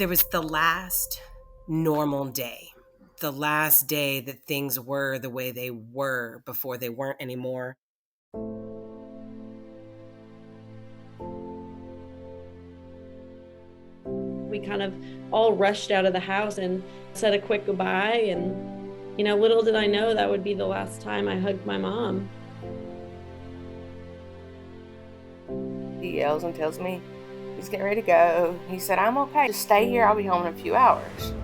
There was the last normal day, the last day that things were the way they were before they weren't anymore. We kind of all rushed out of the house and said a quick goodbye. And, little did I know that would be the last time I hugged my mom. He yells and tells me he's getting ready to go. He said, I'm okay. Just stay here. I'll be home in a few hours.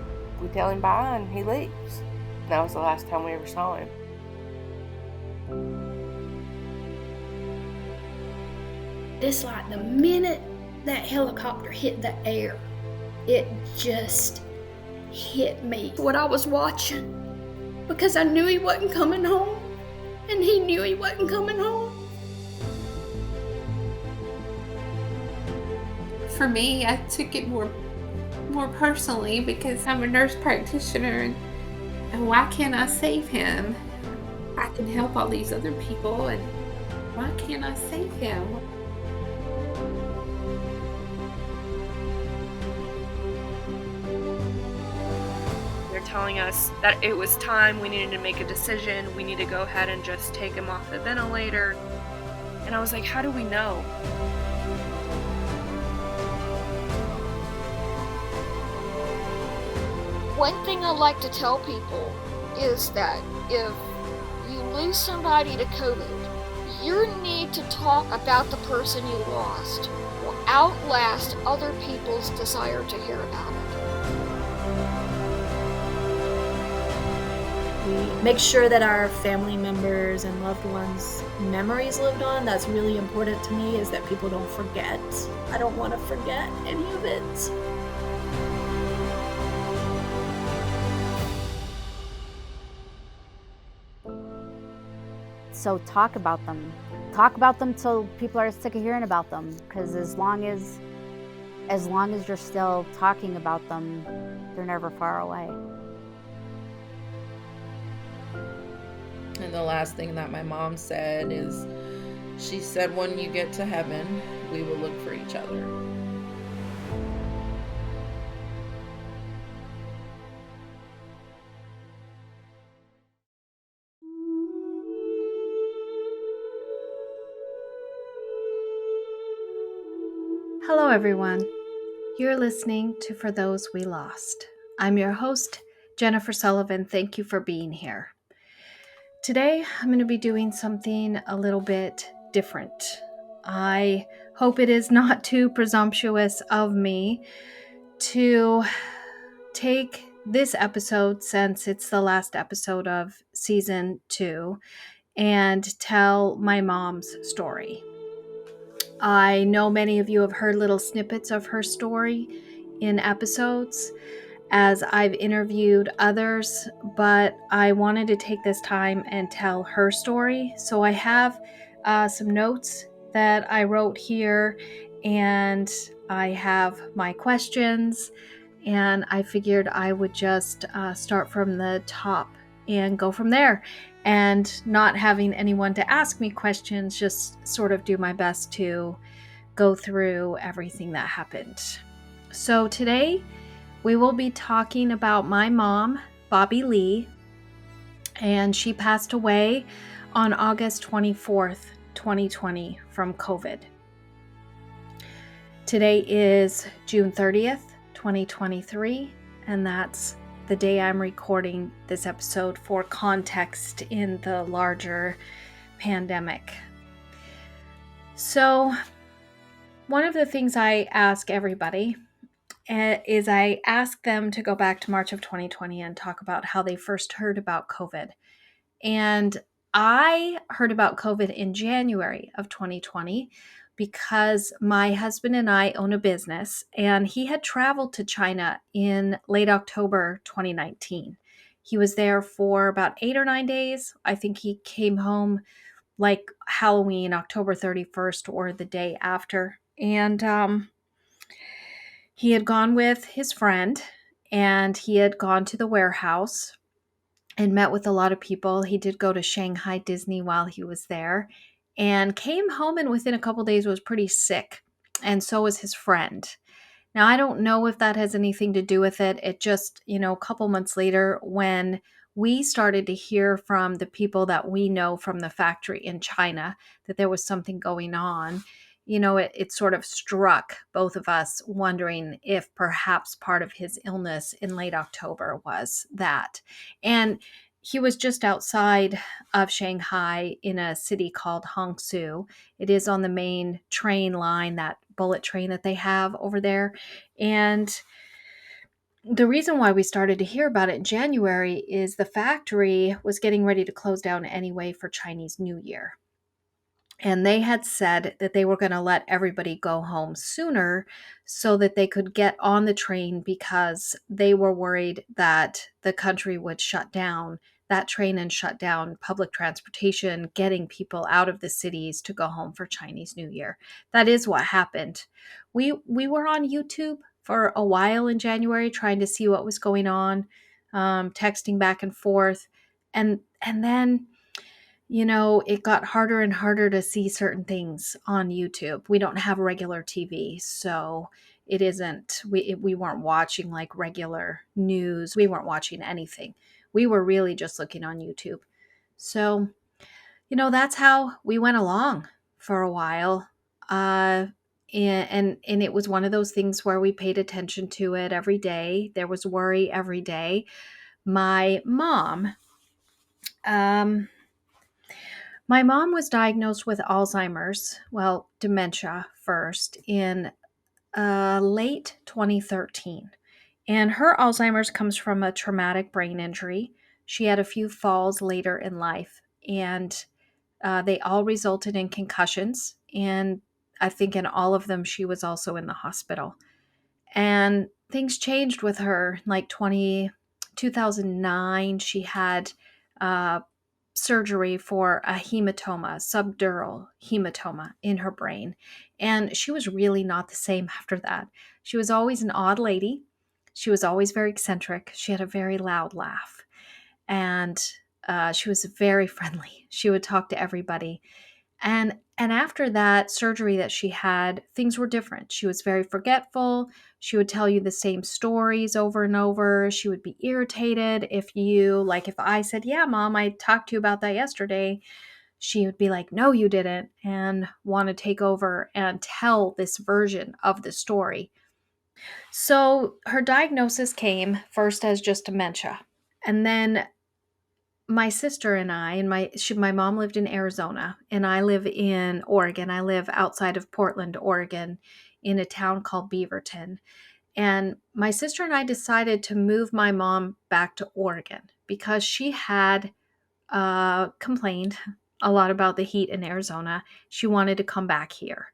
We tell him bye and he leaves. That was the last time we ever saw him. It's like the minute that helicopter hit the air, it just hit me what I was watching, because I knew he wasn't coming home and he knew he wasn't coming home. For me, I took it more personally because I'm a nurse practitioner, and why can't I save him? I can help all these other people, and why can't I save him? They're telling us that it was time, we needed to make a decision, we need to go ahead and just take him off the ventilator. And I was like, how do we know? One thing I like to tell people is that if you lose somebody to COVID, your need to talk about the person you lost will outlast other people's desire to hear about it. We make sure that our family members and loved ones' memories lived on. That's really important to me, is that people don't forget. I don't want to forget any of it. So talk about them. Talk about them till people are sick of hearing about them. Because as long as you're still talking about them, they're never far away. And the last thing that my mom said is, she said, when you get to heaven, we will look for each other. Hello, everyone. You're listening to For Those We Lost. I'm your host, Jennifer Sullivan. Thank you for being here. Today, I'm going to be doing something a little bit different. I hope it is not too presumptuous of me to take this episode, since it's the last episode of season 2, and tell my mom's story. I know many of you have heard little snippets of her story in episodes as I've interviewed others, but I wanted to take this time and tell her story. So I have some notes that I wrote here, and I have my questions, and I figured I would just start from the top and go from there. And not having anyone to ask me questions, just sort of do my best to go through everything that happened. So today we will be talking about my mom, Bobbie Lee, and she passed away on August 24th, 2020 from COVID. Today is June 30th, 2023, and that's the day I'm recording this episode for context in the larger pandemic. So, one of the things I ask everybody is I ask them to go back to March of 2020 and talk about how they first heard about COVID. And I heard about COVID in January of 2020 because my husband and I own a business, and he had traveled to China in late October 2019. He was there for about 8 or 9 days. I think he came home like Halloween, October 31st, or the day after. And he had gone with his friend, and he had gone to the warehouse and met with a lot of people. He did go to Shanghai Disney while he was there, and came home, and within a couple days was pretty sick. And so was his friend. Now, I don't know if that has anything to do with it. It just, a couple months later, when we started to hear from the people that we know from the factory in China that there was something going on, it sort of struck both of us, wondering if perhaps part of his illness in late October was that. And he was just outside of Shanghai in a city called Hangzhou. It is on the main train line, that bullet train that they have over there. And the reason why we started to hear about it in January is the factory was getting ready to close down anyway for Chinese New Year. And they had said that they were going to let everybody go home sooner so that they could get on the train, because they were worried that the country would shut down that train and shut down public transportation, getting people out of the cities to go home for Chinese New Year. That is what happened. We were on YouTube for a while in January trying to see what was going on, texting back and forth. And then it got harder and harder to see certain things on YouTube. We don't have regular TV, so it isn't, we weren't watching like regular news. We weren't watching anything. We were really just looking on YouTube. So, that's how we went along for a while. And it was one of those things where we paid attention to it every day. There was worry every day. My mom, My mom was diagnosed with Alzheimer's, well, dementia first, in late 2013. And her Alzheimer's comes from a traumatic brain injury. She had a few falls later in life, and they all resulted in concussions. And I think in all of them, she was also in the hospital. And things changed with her. Like 2009, she had surgery for a hematoma, subdural hematoma in her brain. And she was really not the same after that. She was always an odd lady. She was always very eccentric. She had a very loud laugh. And she was very friendly. She would talk to everybody. And after that surgery that she had, things were different. She was very forgetful. She would tell you the same stories over and over. She would be irritated if I said, "Yeah, Mom, I talked to you about that yesterday." She would be like, "No, you didn't," and want to take over and tell this version of the story. So her diagnosis came first as just dementia. And then my sister and I, and my mom lived in Arizona, and I live in Oregon. I live outside of Portland, Oregon, in a town called Beaverton. And my sister and I decided to move my mom back to Oregon because she had complained a lot about the heat in Arizona. She wanted to come back here.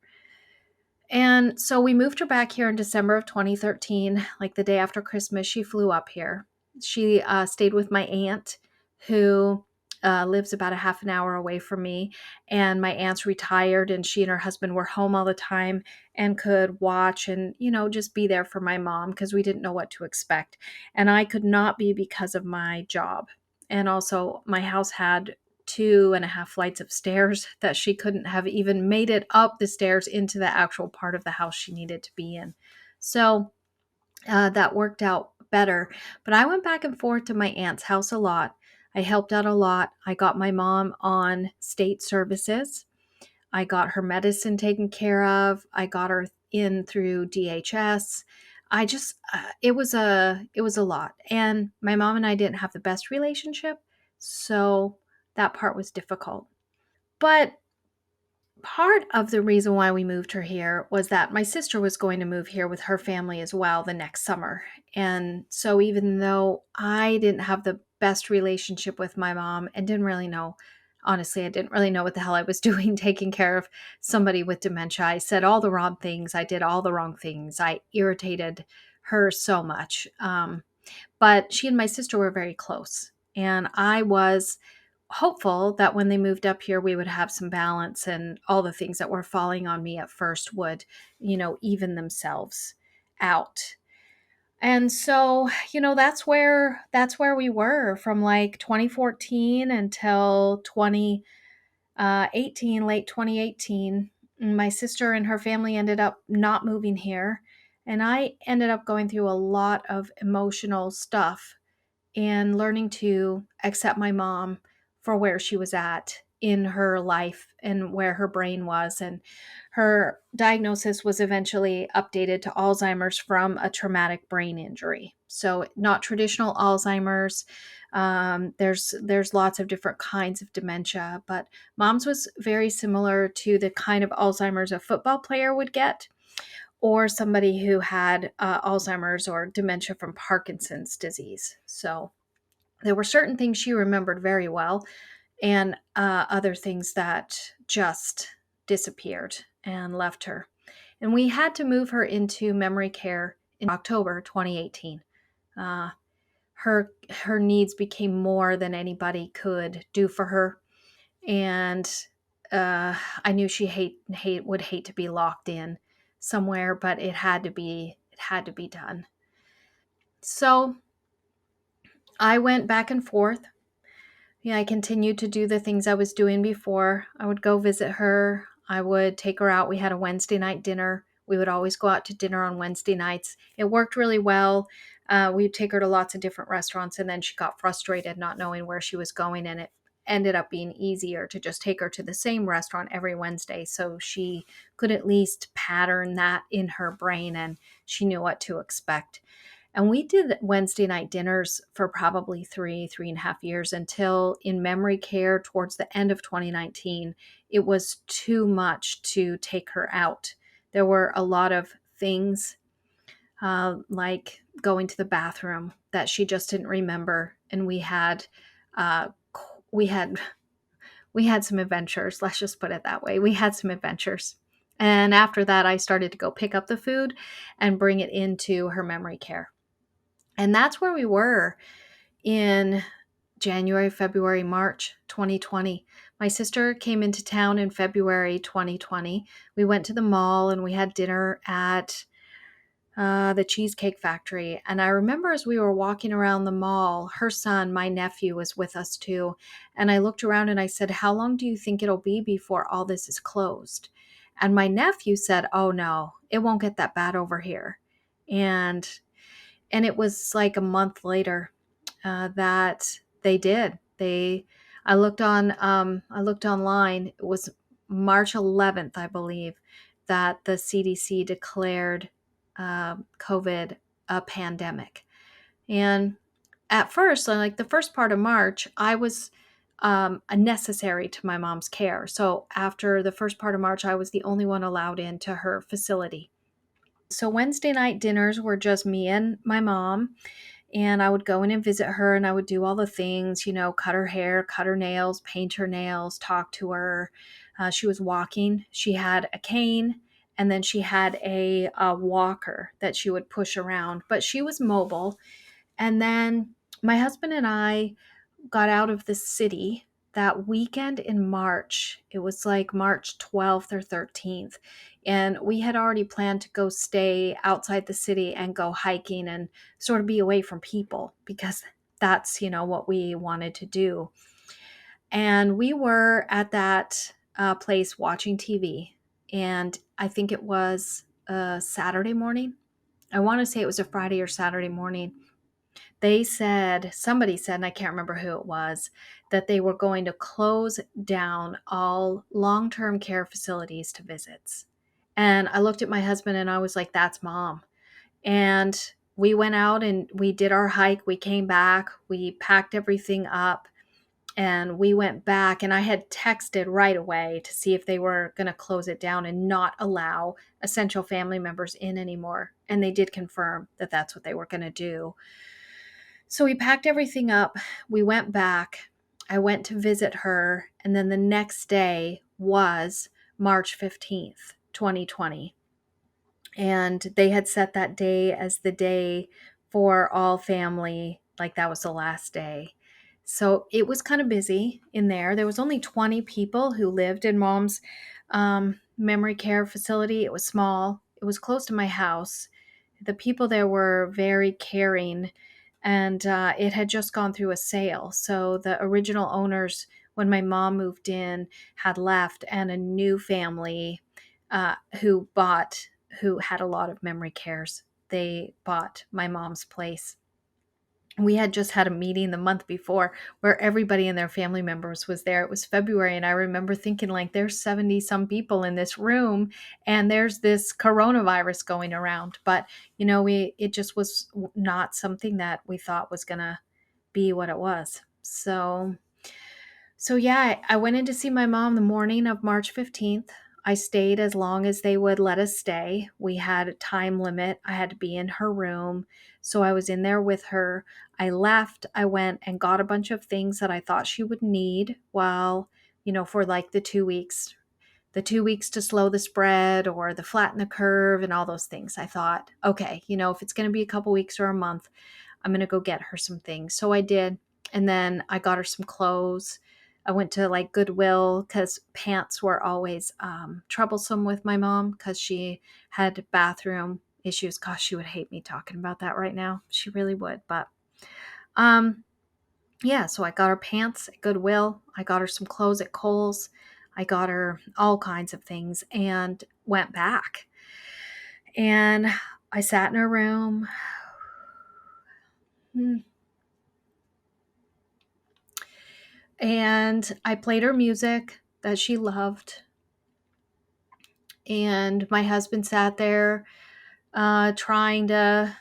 And so we moved her back here in December of 2013, like the day after Christmas. She flew up here. She stayed with my aunt, who lives about a half an hour away from me. And my aunt's retired, and she and her husband were home all the time and could watch and, just be there for my mom because we didn't know what to expect. And I could not be because of my job. And also, my house had 2.5 flights of stairs that she couldn't have even made it up the stairs into the actual part of the house she needed to be in. So that worked out better. But I went back and forth to my aunt's house a lot. I helped out a lot. I got my mom on state services. I got her medicine taken care of. I got her in through DHS. I just it was a lot. And my mom and I didn't have the best relationship, so that part was difficult. But part of the reason why we moved her here was that my sister was going to move here with her family as well the next summer. And so even though I didn't have the best relationship with my mom and didn't really know, honestly, I didn't really know what the hell I was doing taking care of somebody with dementia. I said all the wrong things. I did all the wrong things. I irritated her so much. But she and my sister were very close. And I was hopeful that when they moved up here, we would have some balance and all the things that were falling on me at first would, even themselves out. And so, that's where we were from like 2014 until 2018, late 2018. My sister and her family ended up not moving here. And I ended up going through a lot of emotional stuff and learning to accept my mom for where she was at in her life and where her brain was. And her diagnosis was eventually updated to Alzheimer's from a traumatic brain injury. So, not traditional Alzheimer's. There's lots of different kinds of dementia, but mom's was very similar to the kind of Alzheimer's a football player would get, or somebody who had Alzheimer's or dementia from Parkinson's disease. So there were certain things she remembered very well, and other things that just disappeared and left her. And we had to move her into memory care in October 2018. Uh, her needs became more than anybody could do for her, and I knew she would hate to be locked in somewhere, but it had to be done. So I went back and forth. Yeah, I continued to do the things I was doing before. I would go visit her. I would take her out. We had a Wednesday night dinner. We would always go out to dinner on Wednesday nights. It worked really well. We'd take her to lots of different restaurants, and then she got frustrated not knowing where she was going, and it ended up being easier to just take her to the same restaurant every Wednesday so she could at least pattern that in her brain and she knew what to expect. And we did Wednesday night dinners for probably 3.5 years until in memory care towards the end of 2019, it was too much to take her out. There were a lot of things like going to the bathroom that she just didn't remember. And uh, we had, we had some adventures. Let's just put it that way. We had some adventures. And after that, I started to go pick up the food and bring it into her memory care. And that's where we were in January, February, March 2020. My sister came into town in February 2020. We went to the mall and we had dinner at the Cheesecake Factory. And I remember as we were walking around the mall, her son, my nephew, was with us too. And I looked around and I said, "How long do you think it'll be before all this is closed?" And my nephew said, "Oh no, it won't get that bad over here." And it was like a month later that they did. I looked online. It was March 11th, I believe, that the CDC declared COVID a pandemic. And at first, like the first part of March, I was a necessary to my mom's care. So after the first part of March, I was the only one allowed into her facility. So Wednesday night dinners were just me and my mom, and I would go in and visit her, and I would do all the things, cut her hair, cut her nails, paint her nails, talk to her. She was walking. She had a cane, and then she had a walker that she would push around, but she was mobile. And then my husband and I got out of the city that weekend in March. It was like March 12th or 13th. And we had already planned to go stay outside the city and go hiking and sort of be away from people because that's, what we wanted to do. And we were at that place watching TV. And I think it was a Saturday morning. I want to say it was a Friday or Saturday morning. Somebody said, and I can't remember who it was, that they were going to close down all long-term care facilities to visits. And I looked at my husband and I was like, "That's mom." And we went out and we did our hike. We came back, we packed everything up, and we went back. And I had texted right away to see if they were going to close it down and not allow essential family members in anymore. And they did confirm that that's what they were going to do. So we packed everything up. We went back. I went to visit her. And then the next day was March 15th, 2020. And they had set that day as the day for all family. Like that was the last day. So it was kind of busy in there. There was only 20 people who lived in mom's memory care facility. It was small. It was close to my house. The people there were very caring, and it had just gone through a sale. So the original owners, when my mom moved in, had left, and a new family who had a lot of memory cares. They bought my mom's place. We had just had a meeting the month before where everybody and their family members was there. It was February, and I remember thinking, like, there's 70 some people in this room and there's this coronavirus going around. But it just was not something that we thought was gonna be what it was. So yeah, I went in to see my mom the morning of March 15th. I stayed as long as they would let us stay. We had a time limit. I had to be in her room. So I was in there with her. I left. I went and got a bunch of things that I thought she would need while, for like the 2 weeks. The 2 weeks to slow the spread or the flatten the curve and all those things. I thought, okay, if it's going to be a couple weeks or a month, I'm going to go get her some things. So I did. And then I got her some clothes. I went to like Goodwill because pants were always troublesome with my mom because she had bathroom issues. Gosh, she would hate me talking about that right now. She really would. But yeah, so I got her pants at Goodwill. I got her some clothes at Kohl's. I got her all kinds of things and went back. And I sat in her room. And I played her music that she loved. And my husband sat there trying to,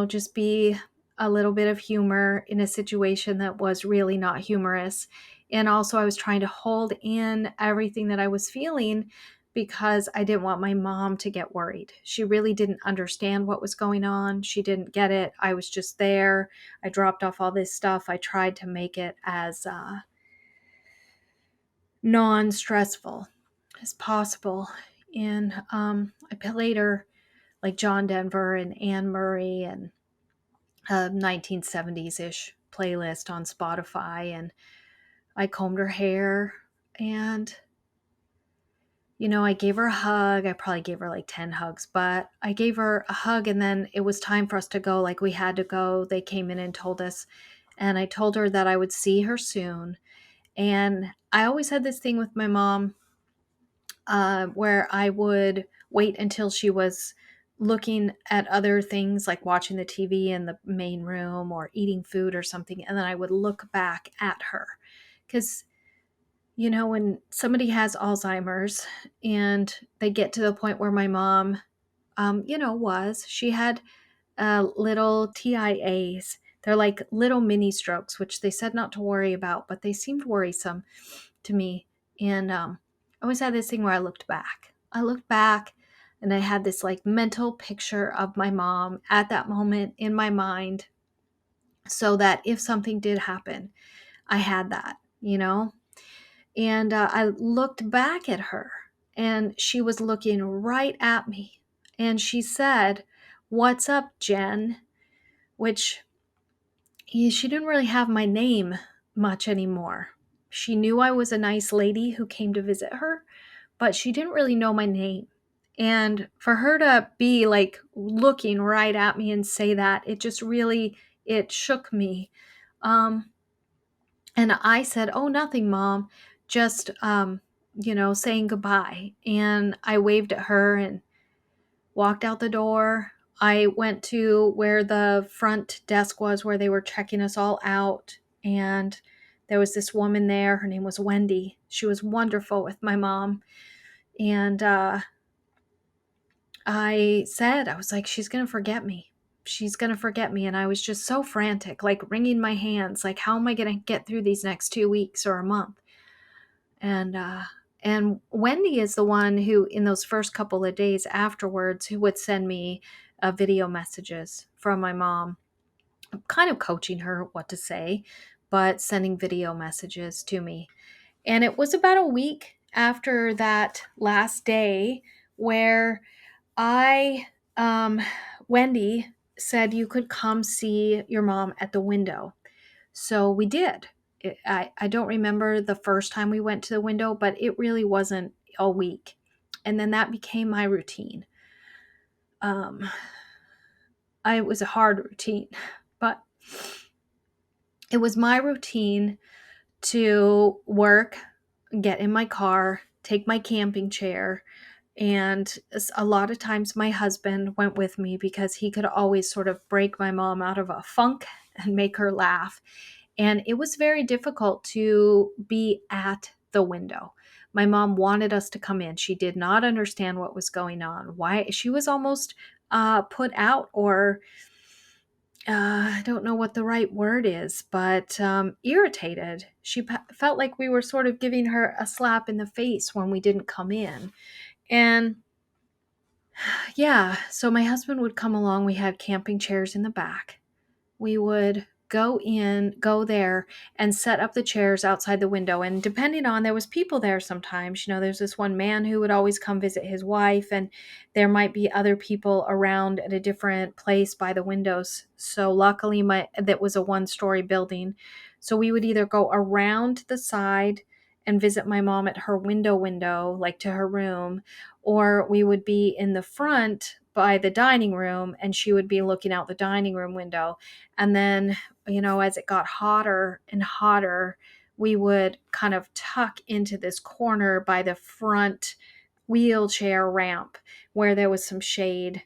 just be a little bit of humor in a situation that was really not humorous. And also, I was trying to hold in everything that I was feeling because I didn't want my mom to get worried. She really didn't understand what was going on. She didn't get it. I was just there. I dropped off all this stuff. I tried to make it as non-stressful as possible. And I played her like John Denver and Anne Murray and 1970s-ish playlist on Spotify, and I combed her hair, and I gave her a hug. I probably gave her like 10 hugs, but I gave her a hug, and then it was time for us to go. Like, we had to go. They came in and told us, and I told her that I would see her soon. And I always had this thing with my mom where I would wait until she was looking at other things, like watching the TV in the main room or eating food or something, and then I would look back at her. Because, when somebody has Alzheimer's and they get to the point where my mom, she had little TIAs. They're like little mini strokes, which they said not to worry about, but they seemed worrisome to me. And I always had this thing where I looked back. And I had this like mental picture of my mom at that moment in my mind, so that if something did happen, I had that, And I looked back at her, and she was looking right at me. And she said, "What's up, Jen?" Which she didn't really have my name much anymore. She knew I was a nice lady who came to visit her, but she didn't really know my name. And for her to be like looking right at me and say that, it just really, it shook me. And I said, "Oh, nothing, Mom. Just, saying goodbye." And I waved at her and walked out the door. I went to where the front desk was, where they were checking us all out. And there was this woman there. Her name was Wendy. She was wonderful with my mom. And I was like, she's going to forget me. She's going to forget me. And I was just so frantic, like wringing my hands, like, how am I going to get through these next 2 weeks or a month? And Wendy is the one who, in those first couple of days afterwards, who would send me video messages from my mom, kind of coaching her what to say, but sending video messages to me. And it was about a week after that last day where Wendy said you could come see your mom at the window. So we did. I don't remember the first time we went to the window, but it really wasn't a week. And then that became my routine. It was a hard routine, but it was my routine to work, get in my car, take my camping chair, And a lot of times my husband went with me because he could always sort of break my mom out of a funk and make her laugh. And it was very difficult to be at the window. My mom wanted us to come in. She did not understand what was going on. Why she was almost put out, or I don't know what the right word is, but irritated. She felt like we were sort of giving her a slap in the face when we didn't come in. And yeah, so my husband would come along. We had camping chairs in the back. We would go there and set up the chairs outside the window. And depending on, there was people there sometimes. There's this one man who would always come visit his wife, and there might be other people around at a different place by the windows. So luckily that was a one-story building. So we would either go around the side and visit my mom at her window, like to her room, or we would be in the front by the dining room and she would be looking out the dining room window. And then, as it got hotter and hotter, we would kind of tuck into this corner by the front wheelchair ramp where there was some shade.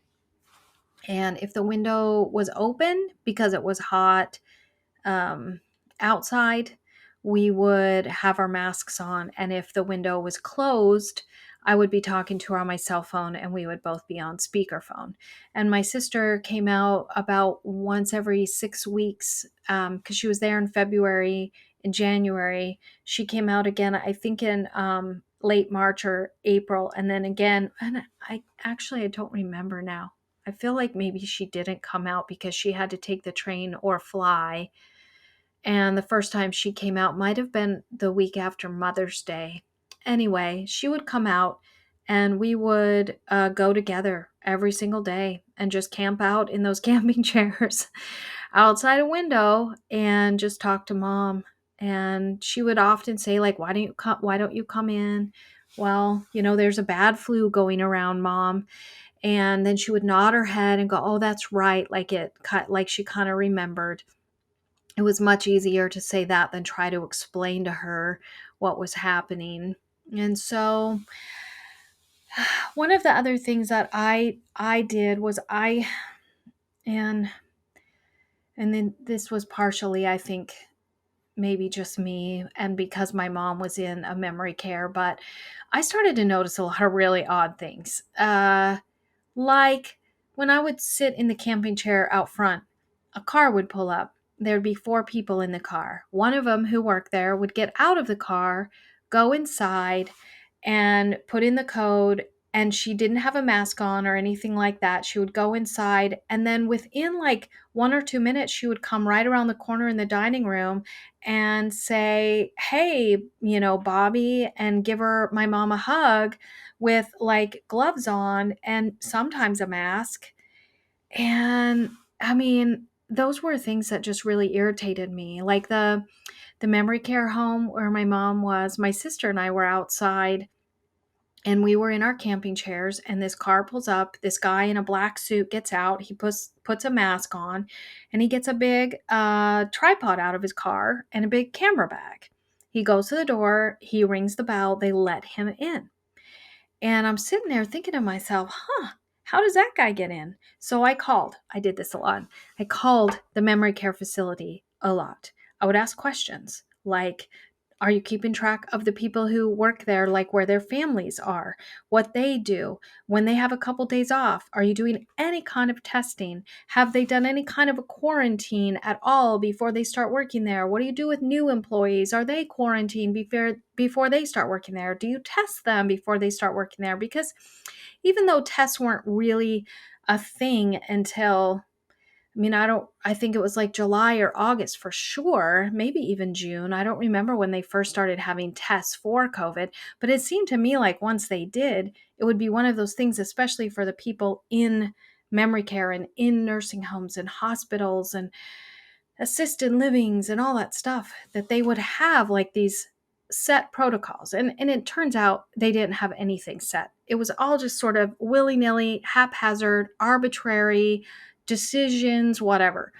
And if the window was open because it was hot outside, we would have our masks on. And if the window was closed, I would be talking to her on my cell phone and we would both be on speakerphone. And my sister came out about once every 6 weeks because she was there in February. In January, she came out again, I think in late March or April. And then again, and I don't remember now. I feel like maybe she didn't come out because she had to take the train or fly. And the first time she came out might have been the week after Mother's Day. Anyway, she would come out and we would go together every single day and just camp out in those camping chairs outside a window and just talk to Mom. And she would often say, like, why don't you come in? Well, there's a bad flu going around, Mom. And then she would nod her head and go, oh, that's right. Like she kind of remembered. It was much easier to say that than try to explain to her what was happening. And so one of the other things that I did was and then this was partially, I think, maybe just me and because my mom was in a memory care, but I started to notice a lot of really odd things. Like when I would sit in the camping chair out front, a car would pull up. There'd be 4 people in the car. One of them who worked there would get out of the car, go inside, and put in the code. And she didn't have a mask on or anything like that. She would go inside, and then within like 1 or 2 minutes, she would come right around the corner in the dining room and say, hey, Bobbie, and give my mom a hug with like gloves on and sometimes a mask. And I mean, those were things that just really irritated me. Like the memory care home where my mom was, my sister and I were outside and we were in our camping chairs and this car pulls up. This guy in a black suit gets out. He puts a mask on and he gets a big tripod out of his car and a big camera bag. He goes to the door. He rings the bell. They let him in. And I'm sitting there thinking to myself, how does that guy get in? So I did this a lot. I called the memory care facility a lot. I would ask questions like, are you keeping track of the people who work there, like where their families are, what they do, when they have a couple days off? Are you doing any kind of testing? Have they done any kind of a quarantine at all before they start working there? What do you do with new employees? Are they quarantined before they start working there? Do you test them before they start working there? Because even though tests weren't really a thing until I think it was like July or August for sure, maybe even June. I don't remember when they first started having tests for COVID, but it seemed to me like once they did, it would be one of those things, especially for the people in memory care and in nursing homes and hospitals and assisted livings and all that stuff, that they would have like these set protocols. And it turns out they didn't have anything set. It was all just sort of willy-nilly, haphazard, arbitrary decisions, whatever.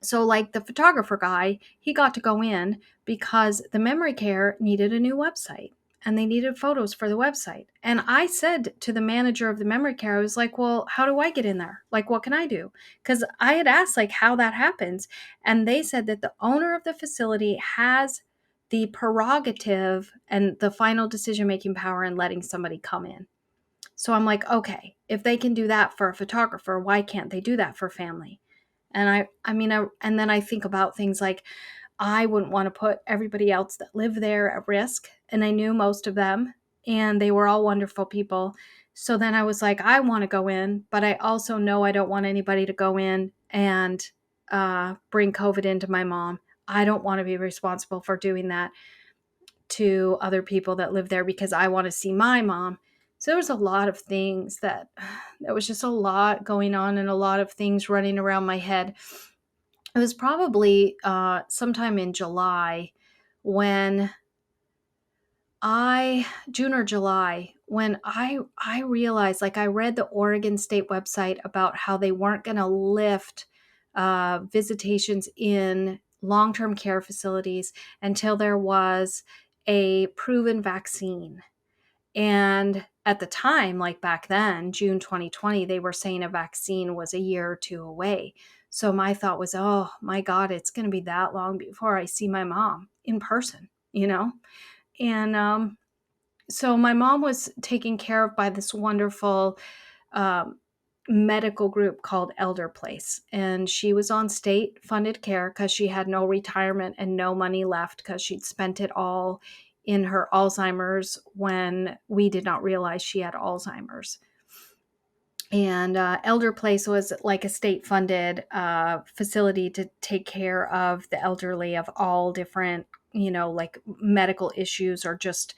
So like the photographer guy, he got to go in because the memory care needed a new website. and they needed photos for the website. And I said to the manager of the memory care, I was like, well, how do I get in there? Like, what can I do? Because I had asked like how that happens. And they said that the owner of the facility has the prerogative and the final decision-making power in letting somebody come in. So I'm like, okay, if they can do that for a photographer, why can't they do that for family? And and then I think about things like, I wouldn't want to put everybody else that live there at risk. And I knew most of them, and they were all wonderful people. So then I was like, I want to go in, but I also know I don't want anybody to go in and bring COVID into my mom. I don't want to be responsible for doing that to other people that live there because I want to see my mom. So there was a lot of things that was just a lot going on and a lot of things running around my head. It was probably sometime in July when June or July, when I realized, like, I read the Oregon State website about how they weren't going to lift visitations in long-term care facilities until there was a proven vaccine. And at the time, like back then, June 2020, they were saying a vaccine was a year or two away. So my thought was, oh my God, it's going to be that long before I see my mom in person, you know? And so my mom was taken care of by this wonderful um, medical group called Elder Place. And she was on state funded care because she had no retirement and no money left because she'd spent it all in her Alzheimer's when we did not realize she had Alzheimer's. And Elder Place was like a state funded facility to take care of the elderly of all different, like medical issues or just,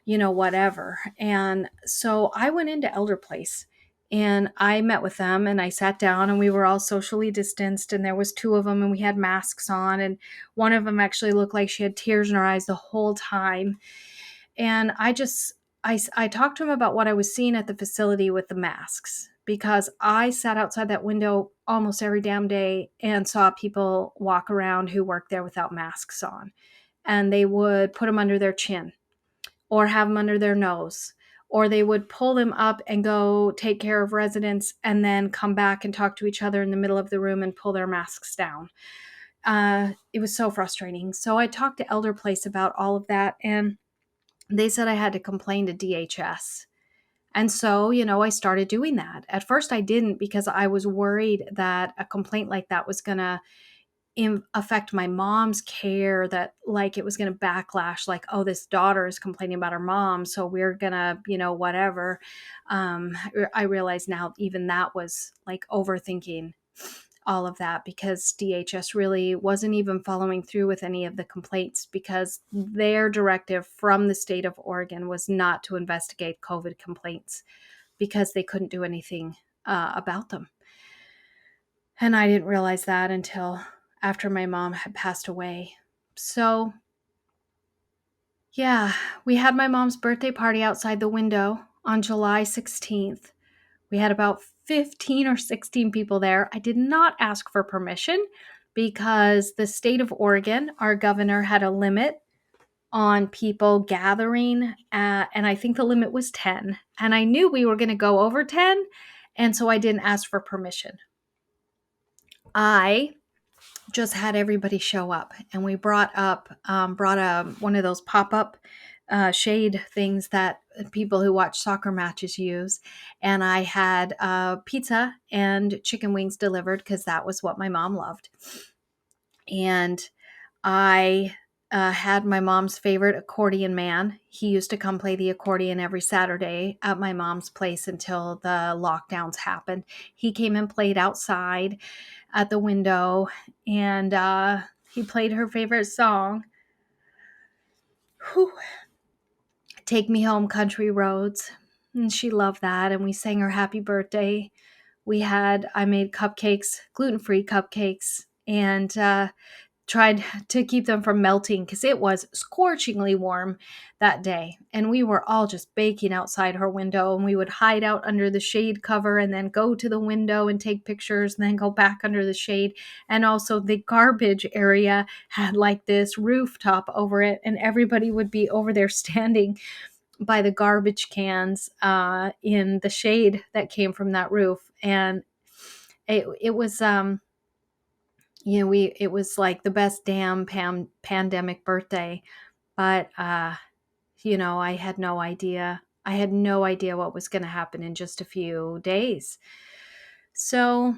whatever. And so I went into Elder Place and I met with them and I sat down and we were all socially distanced and there was two of them and we had masks on and one of them actually looked like she had tears in her eyes the whole time. And I talked to him about what I was seeing at the facility with the masks because I sat outside that window almost every damn day and saw people walk around who worked there without masks on. And they would put them under their chin or have them under their nose, or they would pull them up and go take care of residents and then come back and talk to each other in the middle of the room and pull their masks down. It was so frustrating. So I talked to Elder Place about all of that, and they said I had to complain to DHS. And so, I started doing that. At first I didn't because I was worried that a complaint like that was going to affect my mom's care, that like it was going to backlash, like, oh, this daughter is complaining about her mom, so we're going to, whatever. I realize now even that was like overthinking all of that because DHS really wasn't even following through with any of the complaints because their directive from the state of Oregon was not to investigate COVID complaints because they couldn't do anything about them. And I didn't realize that until after my mom had passed away. So, yeah, we had my mom's birthday party outside the window on July 16th. We had about 15 or 16 people there. I did not ask for permission because the state of Oregon, our governor, had a limit on people gathering, and I think the limit was 10. And I knew we were going to go over 10, and so I didn't ask for permission. I just had everybody show up, and we brought one of those pop-up shade things that people who watch soccer matches use. And I had pizza and chicken wings delivered because that was what my mom loved. And I had my mom's favorite accordion man. He used to come play the accordion every Saturday at my mom's place until the lockdowns happened. He came and played outside at the window, and he played her favorite song. Whew. Take Me Home, Country Roads. And she loved that. And we sang her happy birthday. I made cupcakes, gluten-free cupcakes, and tried to keep them from melting because it was scorchingly warm that day. And we were all just baking outside her window, and we would hide out under the shade cover and then go to the window and take pictures and then go back under the shade. And also the garbage area had like this rooftop over it, and everybody would be over there standing by the garbage cans in the shade that came from that roof. And it was it was like the best damn pandemic birthday. But I had no idea. I had no idea what was going to happen in just a few days. So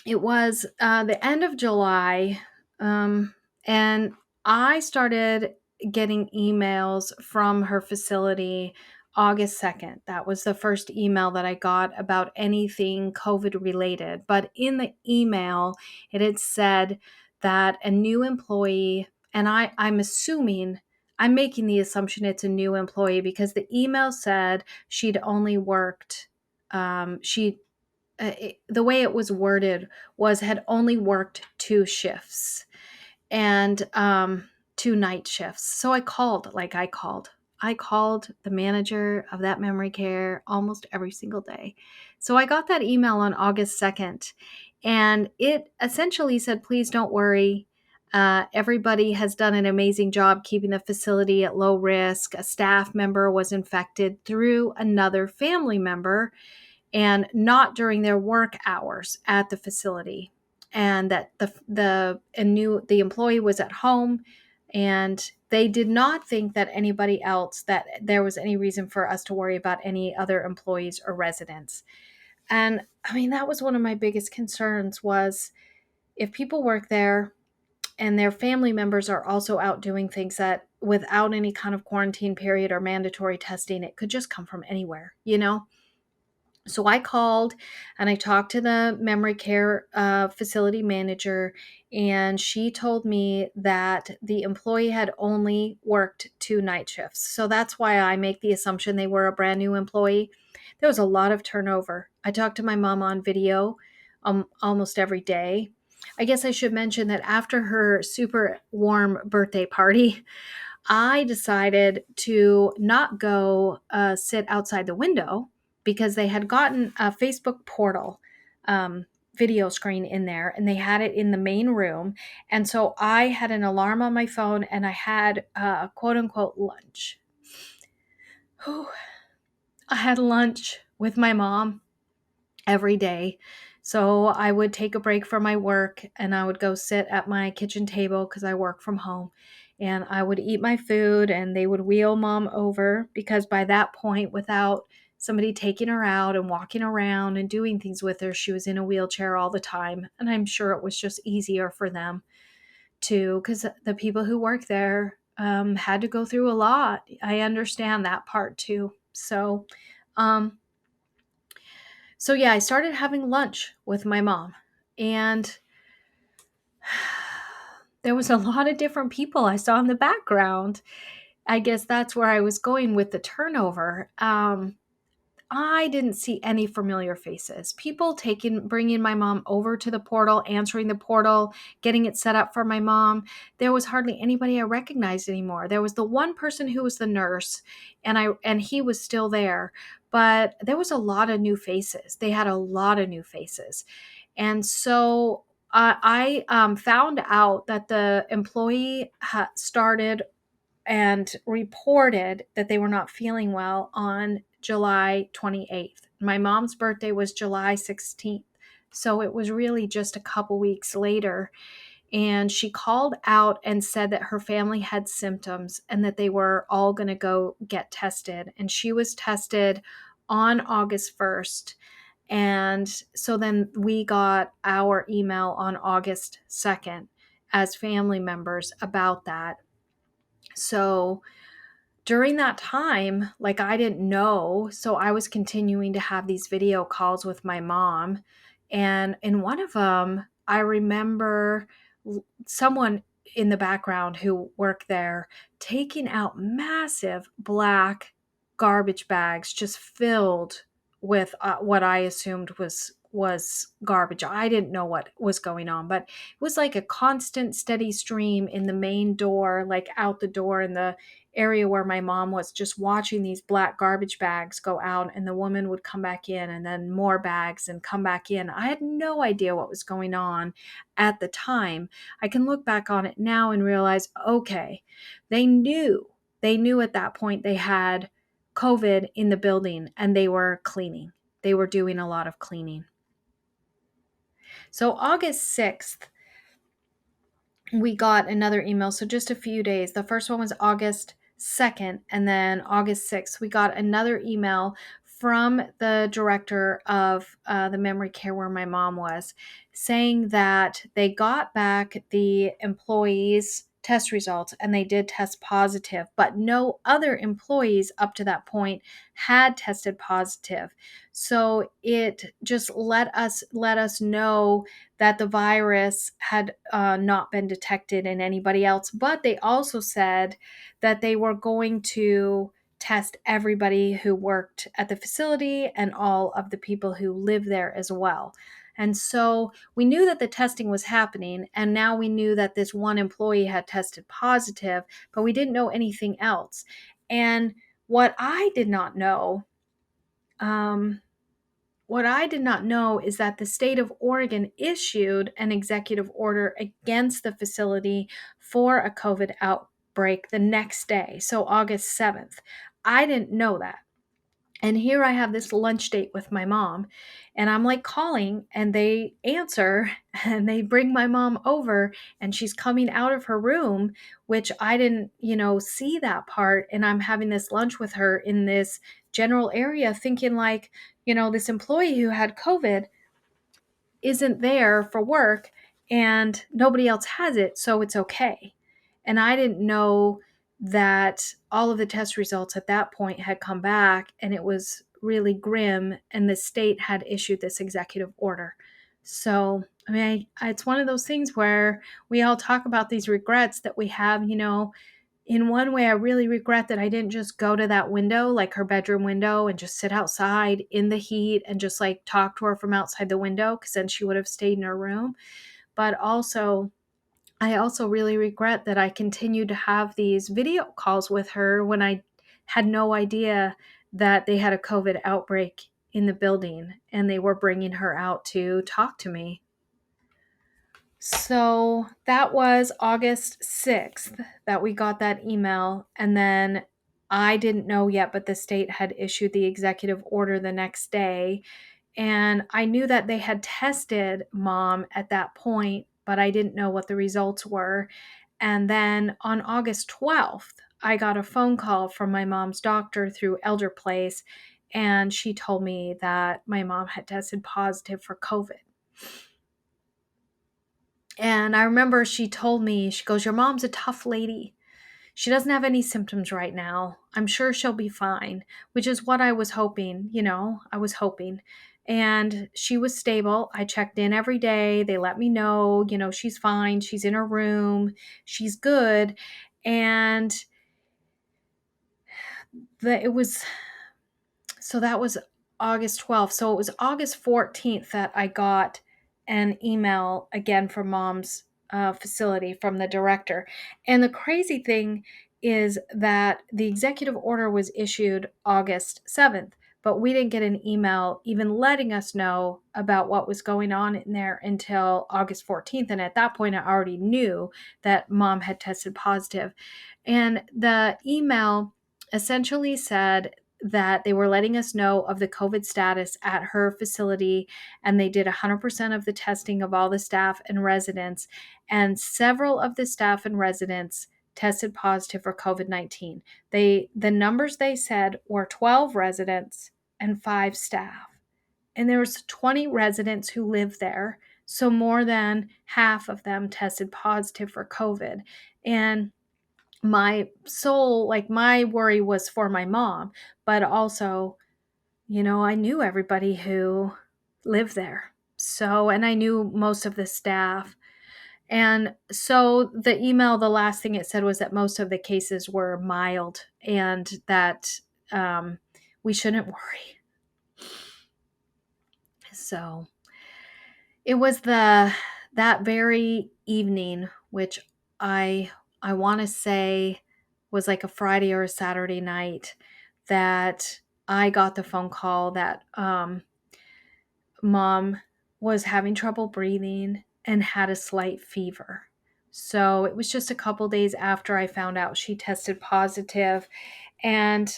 it was the end of July, and I started getting emails from her facility August 2nd. That was the first email that I got about anything COVID related. But in the email, it had said that a new employee, and I'm assuming, I'm making the assumption it's a new employee because the email said she'd only worked, the way it was worded was had only worked 2 shifts and 2 night shifts. So I called the manager of that memory care almost every single day. So I got that email on August 2nd, and it essentially said, please don't worry. Everybody has done an amazing job keeping the facility at low risk. A staff member was infected through another family member and not during their work hours at the facility, and that the employee was at home, and they did not think that anybody else, that there was any reason for us to worry about any other employees or residents. And I mean, that was one of my biggest concerns, was if people work there and their family members are also out doing things that without any kind of quarantine period or mandatory testing, it could just come from anywhere, So I called and I talked to the memory care facility manager, and she told me that the employee had only worked 2 night shifts. So that's why I make the assumption they were a brand new employee. There was a lot of turnover. I talked to my mom on video almost every day. I guess I should mention that after her super warm birthday party, I decided to not go sit outside the window because they had gotten a Facebook portal video screen in there, and they had it in the main room. And so I had an alarm on my phone, and I had quote unquote lunch. Whew. I had lunch with my mom every day. So I would take a break from my work and I would go sit at my kitchen table because I work from home, and I would eat my food, and they would wheel mom over because by that point, without somebody taking her out and walking around and doing things with her, she was in a wheelchair all the time. And I'm sure it was just easier for them to, because the people who work there had to go through a lot. I understand that part too. So yeah, I started having lunch with my mom, and there was a lot of different people I saw in the background. I guess that's where I was going with the turnover. I didn't see any familiar faces. People bringing my mom over to the portal, answering the portal, getting it set up for my mom. There was hardly anybody I recognized anymore. There was the one person who was the nurse, and he was still there, but there was a lot of new faces. They had a lot of new faces. And so I found out that the employee started and reported that they were not feeling well on July 28th. My mom's birthday was July 16th. So it was really just a couple weeks later. And she called out and said that her family had symptoms and that they were all going to go get tested. And she was tested on August 1st. And so then we got our email on August 2nd as family members about that. So during that time, like, I didn't know. So I was continuing to have these video calls with my mom. And in one of them, I remember someone in the background who worked there taking out massive black garbage bags just filled with what I assumed was was garbage. I didn't know what was going on, but it was like a constant steady stream in the main door, like out the door in the area where my mom was, just watching these black garbage bags go out, and the woman would come back in, and then more bags and come back in. I had no idea what was going on at the time. I can look back on it now and realize, okay, they knew at that point they had COVID in the building, and they were cleaning. They were doing a lot of cleaning. So August 6th, we got another email. So just a few days. The first one was August 2nd, and then August 6th, we got another email from the director of the memory care where my mom was, saying that they got back the employees' test results and they did test positive, but no other employees up to that point had tested positive. So it just let us know that the virus had not been detected in anybody else. But they also said that they were going to test everybody who worked at the facility and all of the people who live there as well. And so we knew that the testing was happening, and now we knew that this one employee had tested positive, but we didn't know anything else. And what I did not know, is that the state of Oregon issued an executive order against the facility for a COVID outbreak the next day, so August 7th. I didn't know that. And here I have this lunch date with my mom, and I'm like calling, and they answer, and they bring my mom over, and she's coming out of her room, which I didn't, see that part. And I'm having this lunch with her in this general area, thinking like, this employee who had COVID isn't there for work and nobody else has it, so it's okay. And I didn't know that all of the test results at that point had come back, and it was really grim, and the state had issued this executive order. So, I mean, it's one of those things where we all talk about these regrets that we have. In one way, I really regret that I didn't just go to that window, like her bedroom window, and just sit outside in the heat and just like talk to her from outside the window, because then she would have stayed in her room. But I also really regret that I continued to have these video calls with her when I had no idea that they had a COVID outbreak in the building and they were bringing her out to talk to me. So that was August 6th that we got that email. And then I didn't know yet, but the state had issued the executive order the next day. And I knew that they had tested mom at that point, but I didn't know what the results were. And then on August 12th, I got a phone call from my mom's doctor through Elder Place, and she told me that my mom had tested positive for COVID. And I remember she told me, she goes, "Your mom's a tough lady. She doesn't have any symptoms right now. I'm sure she'll be fine," which is what I was hoping, I was hoping. And she was stable. I checked in every day. They let me know, she's fine. She's in her room. She's good. And so that was August 12th. So it was August 14th that I got an email again from mom's facility from the director. And the crazy thing is that the executive order was issued August 7th, but we didn't get an email even letting us know about what was going on in there until August 14th. And at that point, I already knew that mom had tested positive. And the email essentially said that they were letting us know of the COVID status at her facility, and they did 100% of the testing of all the staff and residents, and several of the staff and residents tested positive for COVID-19. The numbers they said were 12 residents and 5 staff. And there was 20 residents who live there, so more than half of them tested positive for COVID. And my worry was for my mom, but also, I knew everybody who lived there. So, and I knew most of the staff. And so the email, the last thing it said was that most of the cases were mild and that we shouldn't worry. So It was that very evening, which I want to say was like a Friday or a Saturday night, that I got the phone call that mom was having trouble breathing and had a slight fever. So it was just a couple days after I found out she tested positive, and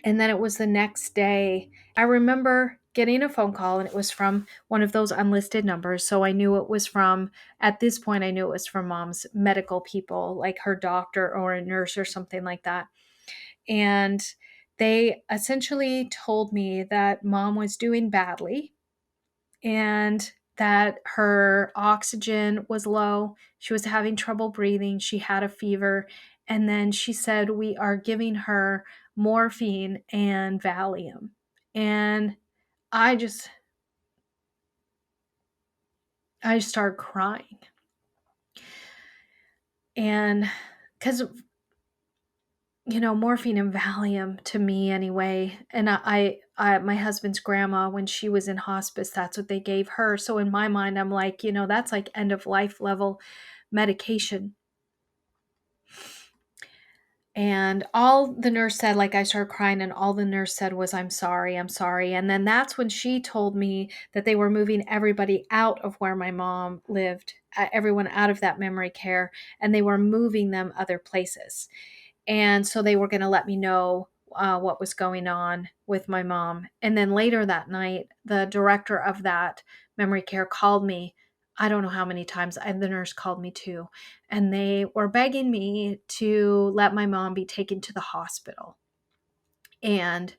then it was the next day. I remember getting a phone call, and it was from one of those unlisted numbers. So I knew it was from, at this point, I knew it was from mom's medical people, like her doctor or a nurse or something like that. And they essentially told me that mom was doing badly and that her oxygen was low. She was having trouble breathing. She had a fever. And then she said, we are giving her morphine and Valium. And I just started crying. And because, morphine and Valium to me anyway. And my husband's grandma, when she was in hospice, that's what they gave her. So in my mind, I'm like, that's like end of life level medication. And all the nurse said, like, I started crying, and all the nurse said was, I'm sorry, I'm sorry. And then that's when she told me that they were moving everybody out of where my mom lived, everyone out of that memory care, and they were moving them other places. And so they were going to let me know what was going on with my mom. And then later that night, the director of that memory care called me. I don't know how many times, and the nurse called me too. And they were begging me to let my mom be taken to the hospital. And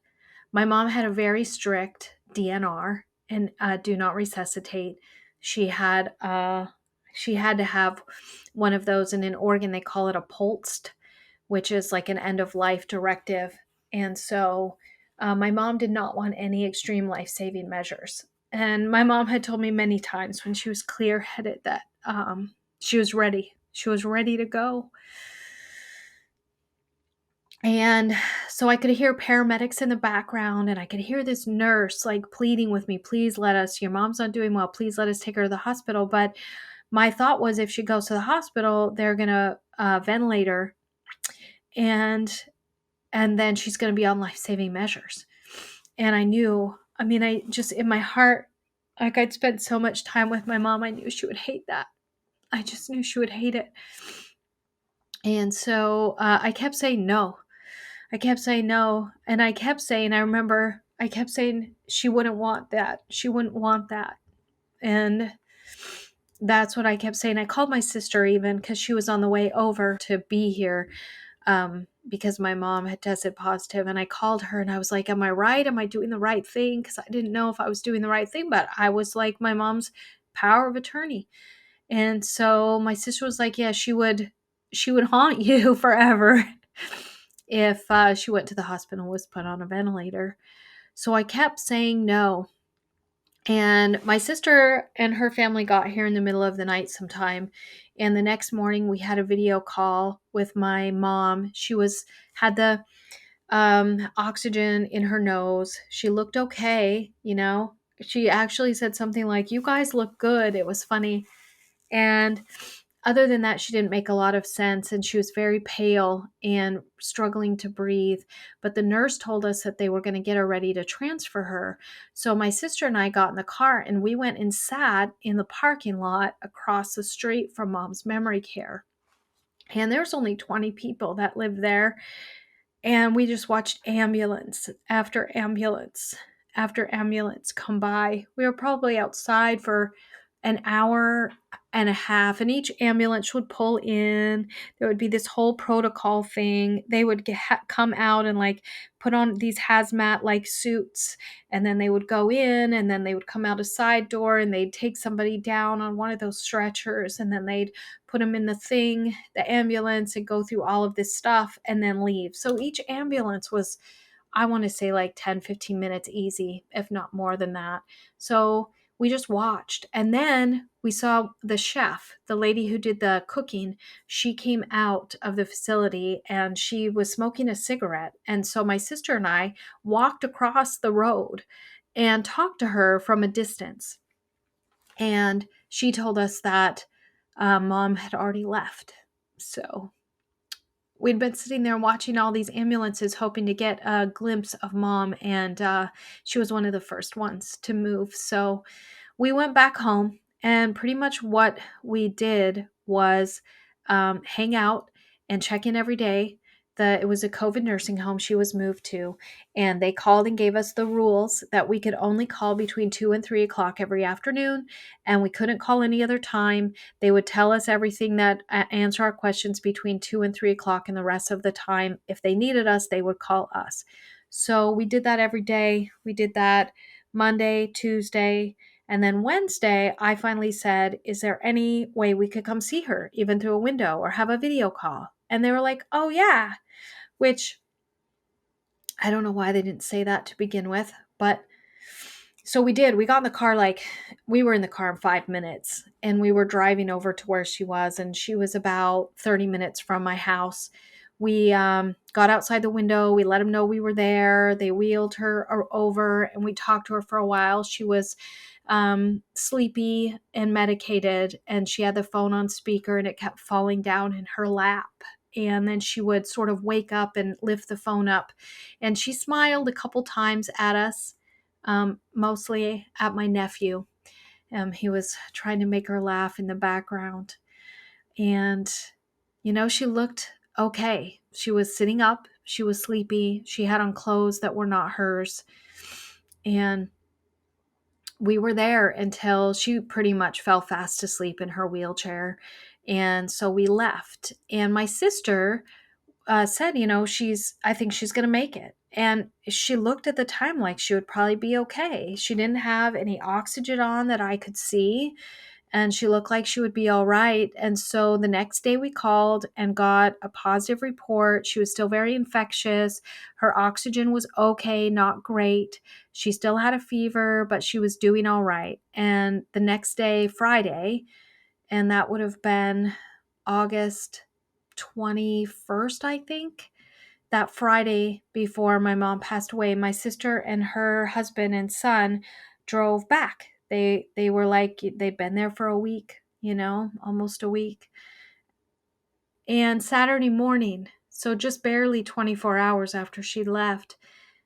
my mom had a very strict DNR and do not resuscitate. She had to have one of those, and in Oregon they call it a POLST, which is like an end of life directive. And so my mom did not want any extreme life-saving measures. And my mom had told me many times when she was clear-headed that she was ready. She was ready to go. And so I could hear paramedics in the background, and I could hear this nurse like pleading with me, please let us, your mom's not doing well, please let us take her to the hospital. But my thought was, if she goes to the hospital, they're going to ventilate her, and then she's going to be on life-saving measures. And I knew, I just, in my heart, like, I'd spent so much time with my mom, I knew she would hate that. I just knew she would hate it. And so I kept saying no. I kept saying no. And I kept saying, she wouldn't want that. She wouldn't want that. And that's what I kept saying. I called my sister even, because she was on the way over to be here, because my mom had tested positive. And I called her and I was like, am I right? Am I doing the right thing? Because I didn't know if I was doing the right thing, but I was like my mom's power of attorney. And so my sister was like, yeah, she would haunt you forever if she went to the hospital and was put on a ventilator. So I kept saying no. And my sister and her family got here in the middle of the night sometime. And the next morning we had a video call with my mom. She had the oxygen in her nose. She looked okay, She actually said something like, you guys look good. It was funny. And other than that, she didn't make a lot of sense, and she was very pale and struggling to breathe. But the nurse told us that they were going to get her ready to transfer her. So my sister and I got in the car, and we went and sat in the parking lot across the street from mom's memory care. And there's only 20 people that live there. And we just watched ambulance after ambulance after ambulance come by. We were probably outside for an hour and a half, and each ambulance would pull in. There would be this whole protocol thing. They would come out and like put on these hazmat like suits, and then they would go in, and then they would come out a side door, and they'd take somebody down on one of those stretchers, and then they'd put them in the ambulance, and go through all of this stuff and then leave. So each ambulance was, I want to say, like 10, 15 minutes easy, if not more than that. So we just watched. And then we saw the chef, the lady who did the cooking. She came out of the facility and she was smoking a cigarette. And so my sister and I walked across the road and talked to her from a distance. And she told us that mom had already left. So we'd been sitting there watching all these ambulances, hoping to get a glimpse of mom, and she was one of the first ones to move. So we went back home, and pretty much what we did was hang out and check in every day. It was a COVID nursing home she was moved to, and they called and gave us the rules that we could only call between 2 and 3 o'clock every afternoon, and we couldn't call any other time. They would tell us everything that answer our questions between 2 and 3 o'clock, and the rest of the time, if they needed us, they would call us. So we did that every day. We did that Monday, Tuesday, and then Wednesday, I finally said, is there any way we could come see her, even through a window, or have a video call? And they were like, oh, yeah, which I don't know why they didn't say that to begin with. But so we did. We got in the car, we were in the car in 5 minutes, and we were driving over to where she was. And she was about 30 minutes from my house. We got outside the window. We let them know we were there. They wheeled her over, and we talked to her for a while. She was sleepy and medicated, and she had the phone on speaker, and it kept falling down in her lap. And then she would sort of wake up and lift the phone up, and she smiled a couple times at us, mostly at my nephew. He was trying to make her laugh in the background. And, she looked okay. She was sitting up. She was sleepy. She had on clothes that were not hers. And we were there until she pretty much fell fast asleep in her wheelchair. And so we left. And my sister said, I think she's going to make it. And she looked at the time like she would probably be okay. She didn't have any oxygen on that I could see, and she looked like she would be all right. And so the next day we called and got a positive report. She was still very infectious. Her oxygen was okay, not great. She still had a fever, but she was doing all right. And the next day, Friday, and that would have been August 21st, I think. That Friday before my mom passed away, my sister and her husband and son drove back. They were like, they'd been there for a week, almost a week. And Saturday morning, so just barely 24 hours after she left,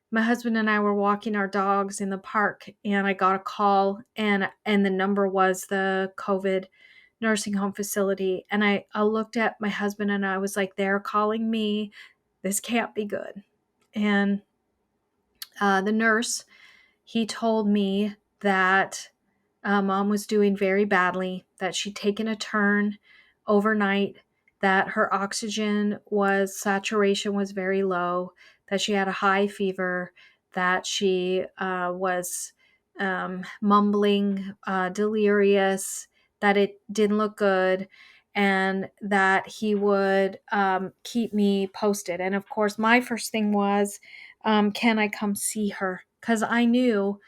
my husband and I were walking our dogs in the park, and I got a call, and the number was the COVID nursing home facility. And I looked at my husband and I was like, they're calling me. This can't be good. And the nurse, he told me that mom was doing very badly, that she'd taken a turn overnight, that her oxygen saturation was very low, that she had a high fever, that she was mumbling, delirious, that it didn't look good, and that he would keep me posted. And of course, my first thing was, can I come see her? Because I knew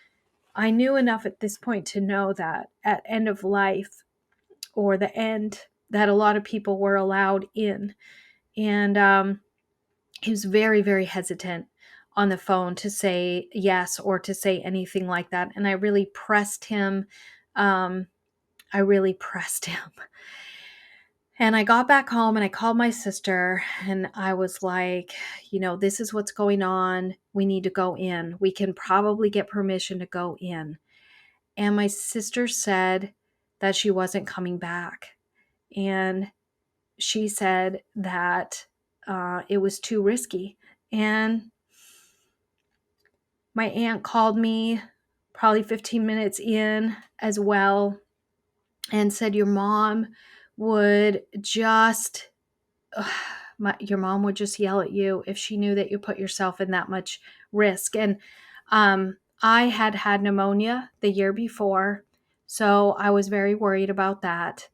enough at this point to know that at end of life, or the end, that a lot of people were allowed in. And he was very, very hesitant on the phone to say yes or to say anything like that. And I really pressed him. And I got back home and I called my sister and I was like, this is what's going on. We need to go in. We can probably get permission to go in. And my sister said that she wasn't coming back. And she said that it was too risky. And my aunt called me probably 15 minutes in as well and said, your mom would just yell at you if she knew that you put yourself in that much risk. And I had pneumonia the year before, so I was very worried about that.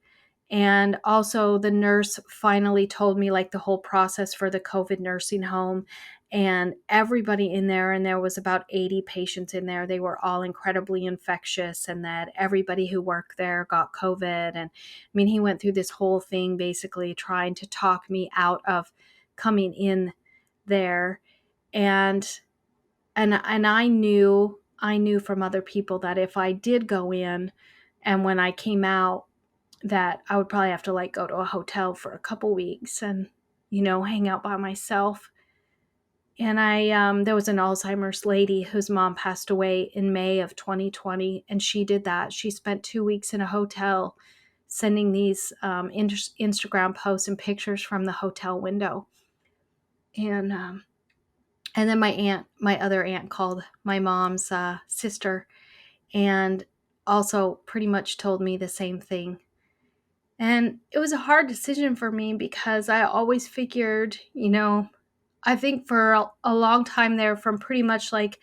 And also the nurse finally told me the whole process for the COVID nursing home, and everybody in there, and there was about 80 patients in there, they were all incredibly infectious, and that everybody who worked there got COVID. And he went through this whole thing basically trying to talk me out of coming in there. And I knew from other people that if I did go in And when I came out, that I would probably have to like go to a hotel for a couple weeks and, hang out by myself. And there was an Alzheimer's lady whose mom passed away in May of 2020, and she did that. She spent 2 weeks in a hotel sending these Instagram posts and pictures from the hotel window. And then my other aunt called my mom's sister and also pretty much told me the same thing. And it was a hard decision for me because I always figured, I think for a long time there, from pretty much like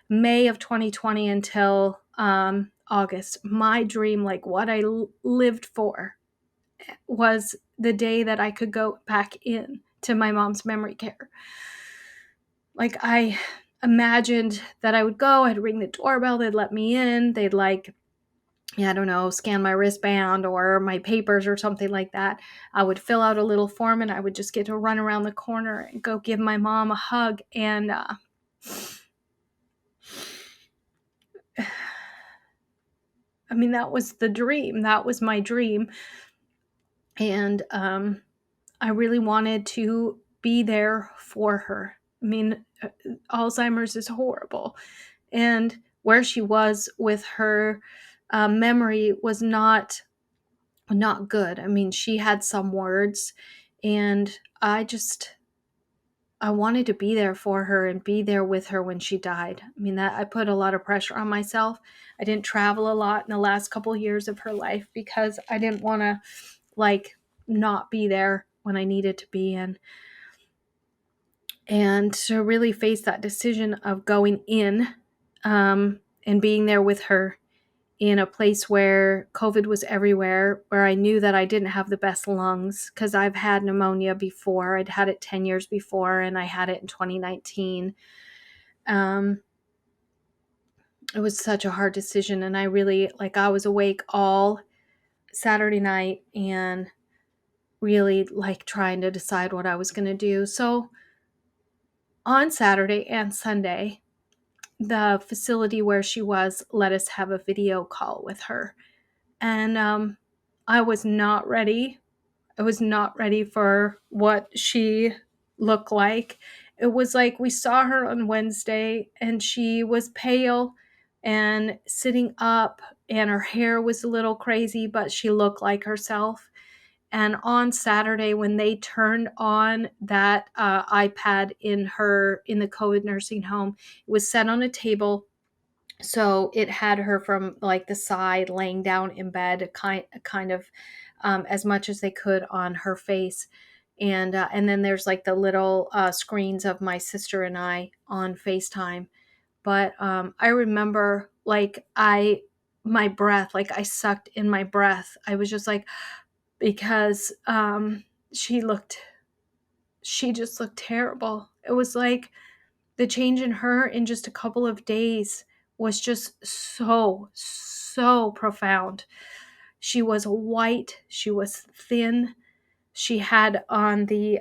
May of 2020 until August, my dream, like what I lived for, was the day that I could go back in to my mom's memory care. Like I imagined that I would go, I'd ring the doorbell, they'd let me in, they'd scan my wristband or my papers or something like that. I would fill out a little form and I would just get to run around the corner and go give my mom a hug. And that was the dream. That was my dream. And I really wanted to be there for her. Alzheimer's is horrible. And where she was with her memory was not good. She had some words, and I wanted to be there for her and be there with her when she died. That I put a lot of pressure on myself. I didn't travel a lot in the last couple of years of her life because I didn't want to not be there when I needed to be in. And to really face that decision of going in and being there with her in a place where COVID was everywhere, where I knew that I didn't have the best lungs because I've had pneumonia before. I'd had it 10 years before, and I had it in 2019. It was such a hard decision, and I was awake all Saturday night and really trying to decide what I was going to do. So on Saturday and Sunday, the facility where she was let us have a video call with her. And I was not ready. I was not ready for what she looked like. It was like we saw her on Wednesday and she was pale and sitting up and her hair was a little crazy, but she looked like herself. And on Saturday, when they turned on that iPad in the COVID nursing home, it was set on a table. So it had her from the side laying down in bed, kind of as much as they could on her face. And then there's the little screens of my sister and I on FaceTime. But I remember my breath, I sucked in my breath. I was just because she just looked terrible. It was the change in her in just a couple of days was just so profound. She was white. She was thin. She had on the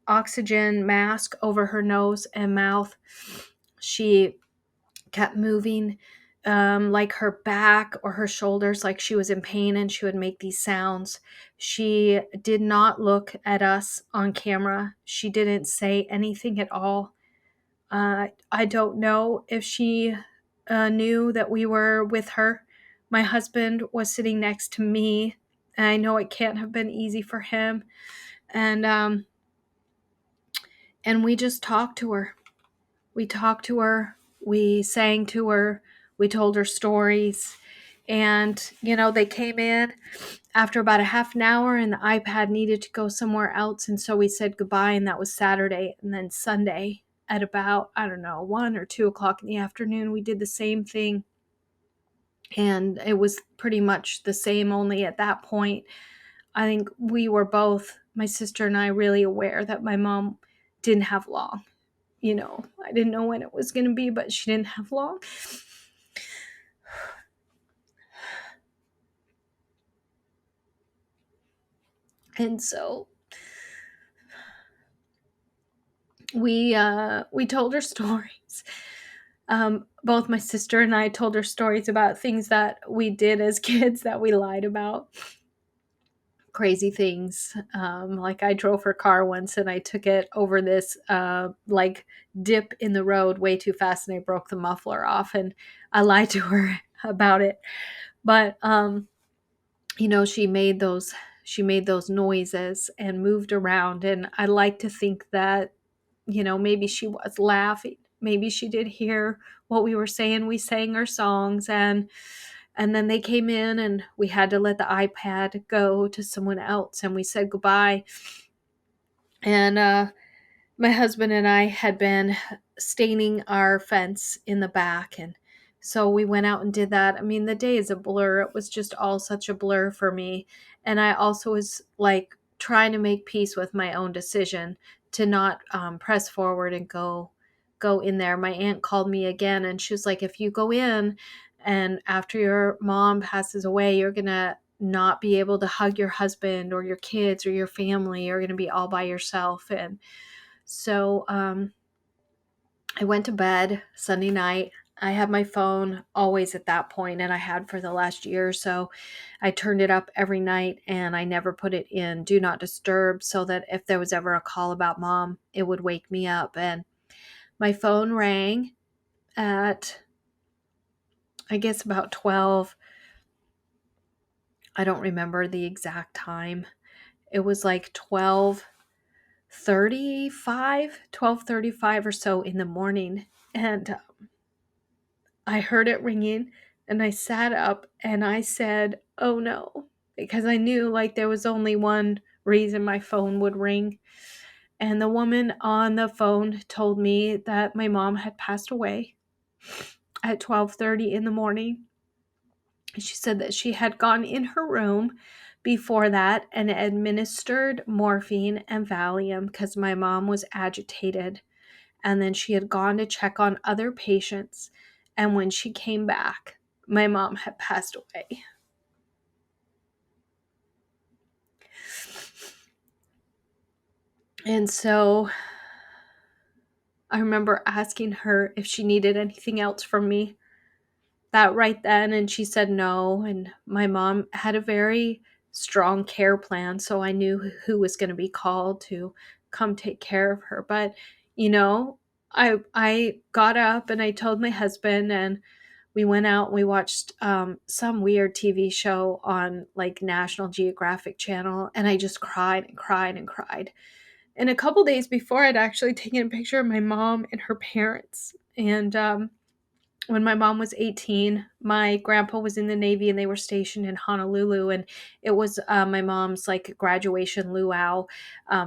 oxygen mask over her nose and mouth. She kept moving her back or her shoulders like she was in pain, and she would make these sounds. She did not look at us on camera. She didn't say anything at all. I don't know if she knew that we were with her. My husband was sitting next to me, and I know it can't have been easy for him. And we just talked to her. We talked to her. We sang to her. We told her stories. And, they came in after about a half an hour, and the iPad needed to go somewhere else. And so we said goodbye, and that was Saturday. And then Sunday, at about, 1 or 2 o'clock in the afternoon, we did the same thing. And it was pretty much the same, only at that point, I think we were both, my sister and I, really aware that my mom didn't have long. I didn't know when it was going to be, but she didn't have long. And so we told her stories. Both my sister and I told her stories about things that we did as kids that we lied about. Crazy things. Like I drove her car once and I took it over this like dip in the road way too fast and I broke the muffler off and I lied to her about it. But she made those noises and moved around, and I like to think that maybe she was laughing. Maybe she did hear what we were saying. We sang our songs, and then they came in and we had to let the iPad go to someone else and we said goodbye. And my husband and I had been staining our fence in the back, and so we went out and did that. I mean, the day is a blur. It was just all such a blur for me. And I also was like trying to make peace with my own decision to not press forward and go in there. My aunt called me again and she was like, if you go in and after your mom passes away, you're gonna not be able to hug your husband or your kids or your family. You're gonna be all by yourself. And so I went to bed Sunday night. I had my phone always at that point, and I had for the last year or so. I turned it up every night, and I never put it in Do Not Disturb so that if there was ever a call about mom, it would wake me up. And my phone rang at, I guess, about 12. I don't remember the exact time. It was like 12:35 or so in the morning. And I heard it ringing and I sat up and I said, oh no, because I knew like there was only one reason my phone would ring. And the woman on the phone told me that my mom had passed away at 12:30 in the morning. She said that she had gone in her room before that and administered morphine and Valium because my mom was agitated. And then she had gone to check on other patients. And when she came back, my mom had passed away. And so I remember asking her if she needed anything else from me that right then. And she said no. And my mom had a very strong care plan. So I knew who was going to be called to come take care of her. But, I got up and I told my husband, and we went out and we watched some weird TV show on like National Geographic Channel, and I just cried and cried and cried. And a couple days before, I'd actually taken a picture of my mom and her parents. And when my mom was 18, my grandpa was in the Navy and they were stationed in Honolulu. And it was my mom's like graduation luau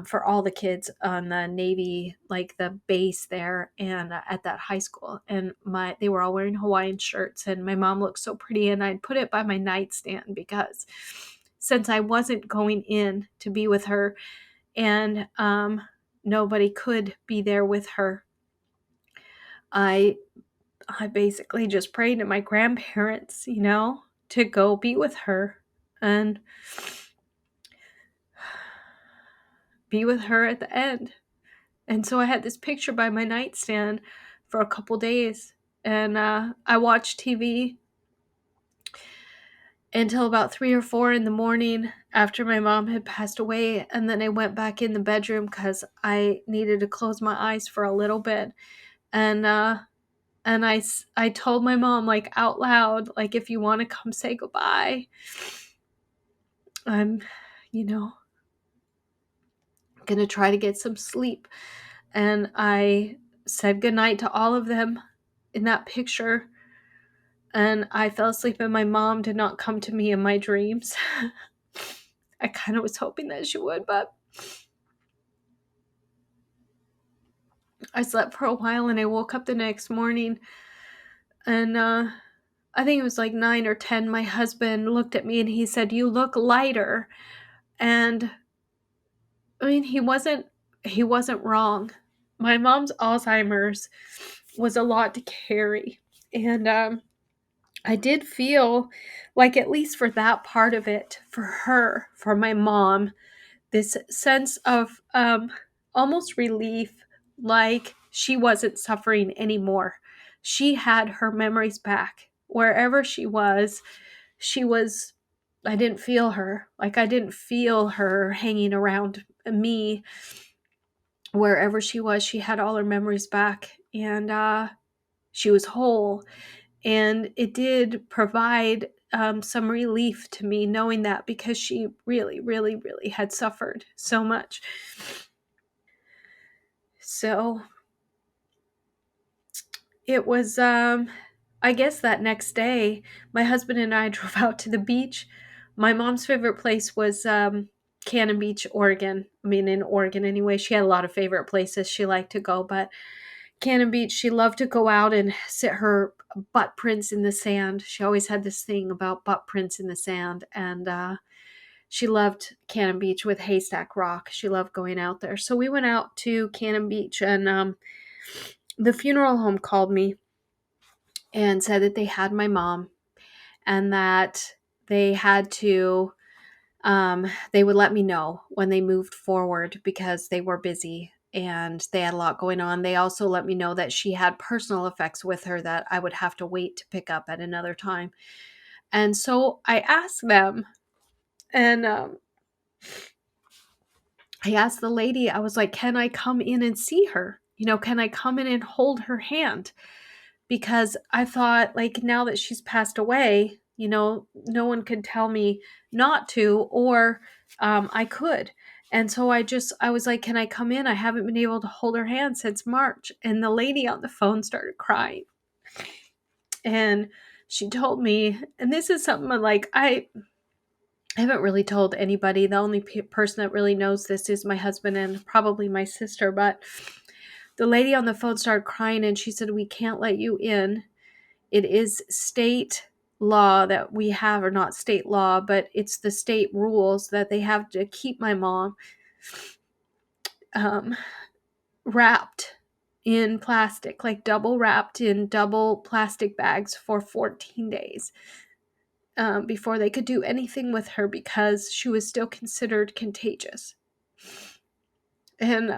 for all the kids on the Navy, like the base there and at that high school. And they were all wearing Hawaiian shirts and my mom looked so pretty. And I'd put it by my nightstand because since I wasn't going in to be with her and nobody could be there with her, I basically just prayed to my grandparents, to go be with her and be with her at the end. And so I had this picture by my nightstand for a couple days, and I watched TV until about 3 or 4 in the morning after my mom had passed away, and then I went back in the bedroom because I needed to close my eyes for a little bit. And I told my mom, like, out loud, like, if you want to come say goodbye, I'm, going to try to get some sleep. And I said goodnight to all of them in that picture. And I fell asleep, and my mom did not come to me in my dreams. I kind of was hoping that she would, but I slept for a while, and I woke up the next morning, and I think it was like 9 or 10, my husband looked at me and he said, "You look lighter." And I mean, he wasn't wrong. My mom's Alzheimer's was a lot to carry. And I did feel like, at least for that part of it, for her, for my mom, this sense of almost relief, like she wasn't suffering anymore. she had her memories back. Wherever she was, I didn't feel her. Like, I didn't feel her hanging around me. Wherever she was, she had all her memories back, and she was whole. And it did provide some relief to me knowing that, because she really, really, really had suffered so much. So it was, I guess that next day, my husband and I drove out to the beach. My mom's favorite place was Cannon Beach, Oregon. I mean, in Oregon anyway. She had a lot of favorite places she liked to go, but Cannon Beach, she loved to go out and sit her butt prints in the sand. She always had this thing about butt prints in the sand, and she loved Cannon Beach with Haystack Rock. She loved going out there. So we went out to Cannon Beach, and the funeral home called me and said that they had my mom, and that they had to, they would let me know when they moved forward, because they were busy and they had a lot going on. They also let me know that she had personal effects with her that I would have to wait to pick up at another time. And so I asked them, and I asked the lady, I was like, can I come in and see her? Can I come in and hold her hand? Because I thought, like, now that she's passed away, no one could tell me not to, or I could. And so I was like, can I come in? I haven't been able to hold her hand since March. And the lady on the phone started crying. And she told me, and this is something like, I haven't really told anybody. The only person that really knows this is my husband and probably my sister. But the lady on the phone started crying, and she said, we can't let you in. It is state law that we have, or not state law, but it's the state rules that they have to keep my mom wrapped in plastic, like double wrapped in double plastic bags for 14 days before they could do anything with her, because she was still considered contagious. And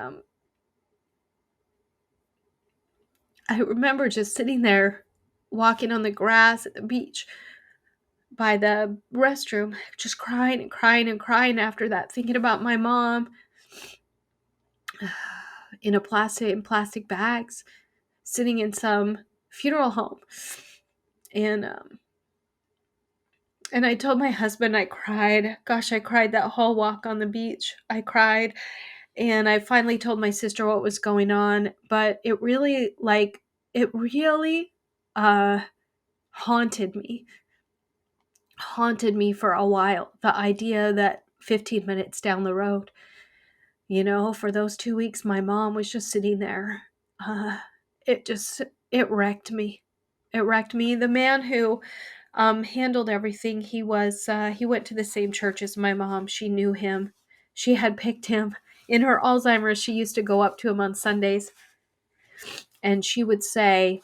I remember just sitting there walking on the grass at the beach by the restroom, just crying and crying and crying after that, thinking about my mom in plastic bags, sitting in some funeral home. And I told my husband, I cried. Gosh, I cried that whole walk on the beach. I cried. And I finally told my sister what was going on, but it really haunted me for a while. The idea that 15 minutes down the road, for those 2 weeks, my mom was just sitting there. It wrecked me. It wrecked me. The man who handled everything, he went to the same church as my mom. She knew him. She had picked him. In her Alzheimer's, she used to go up to him on Sundays, and she would say,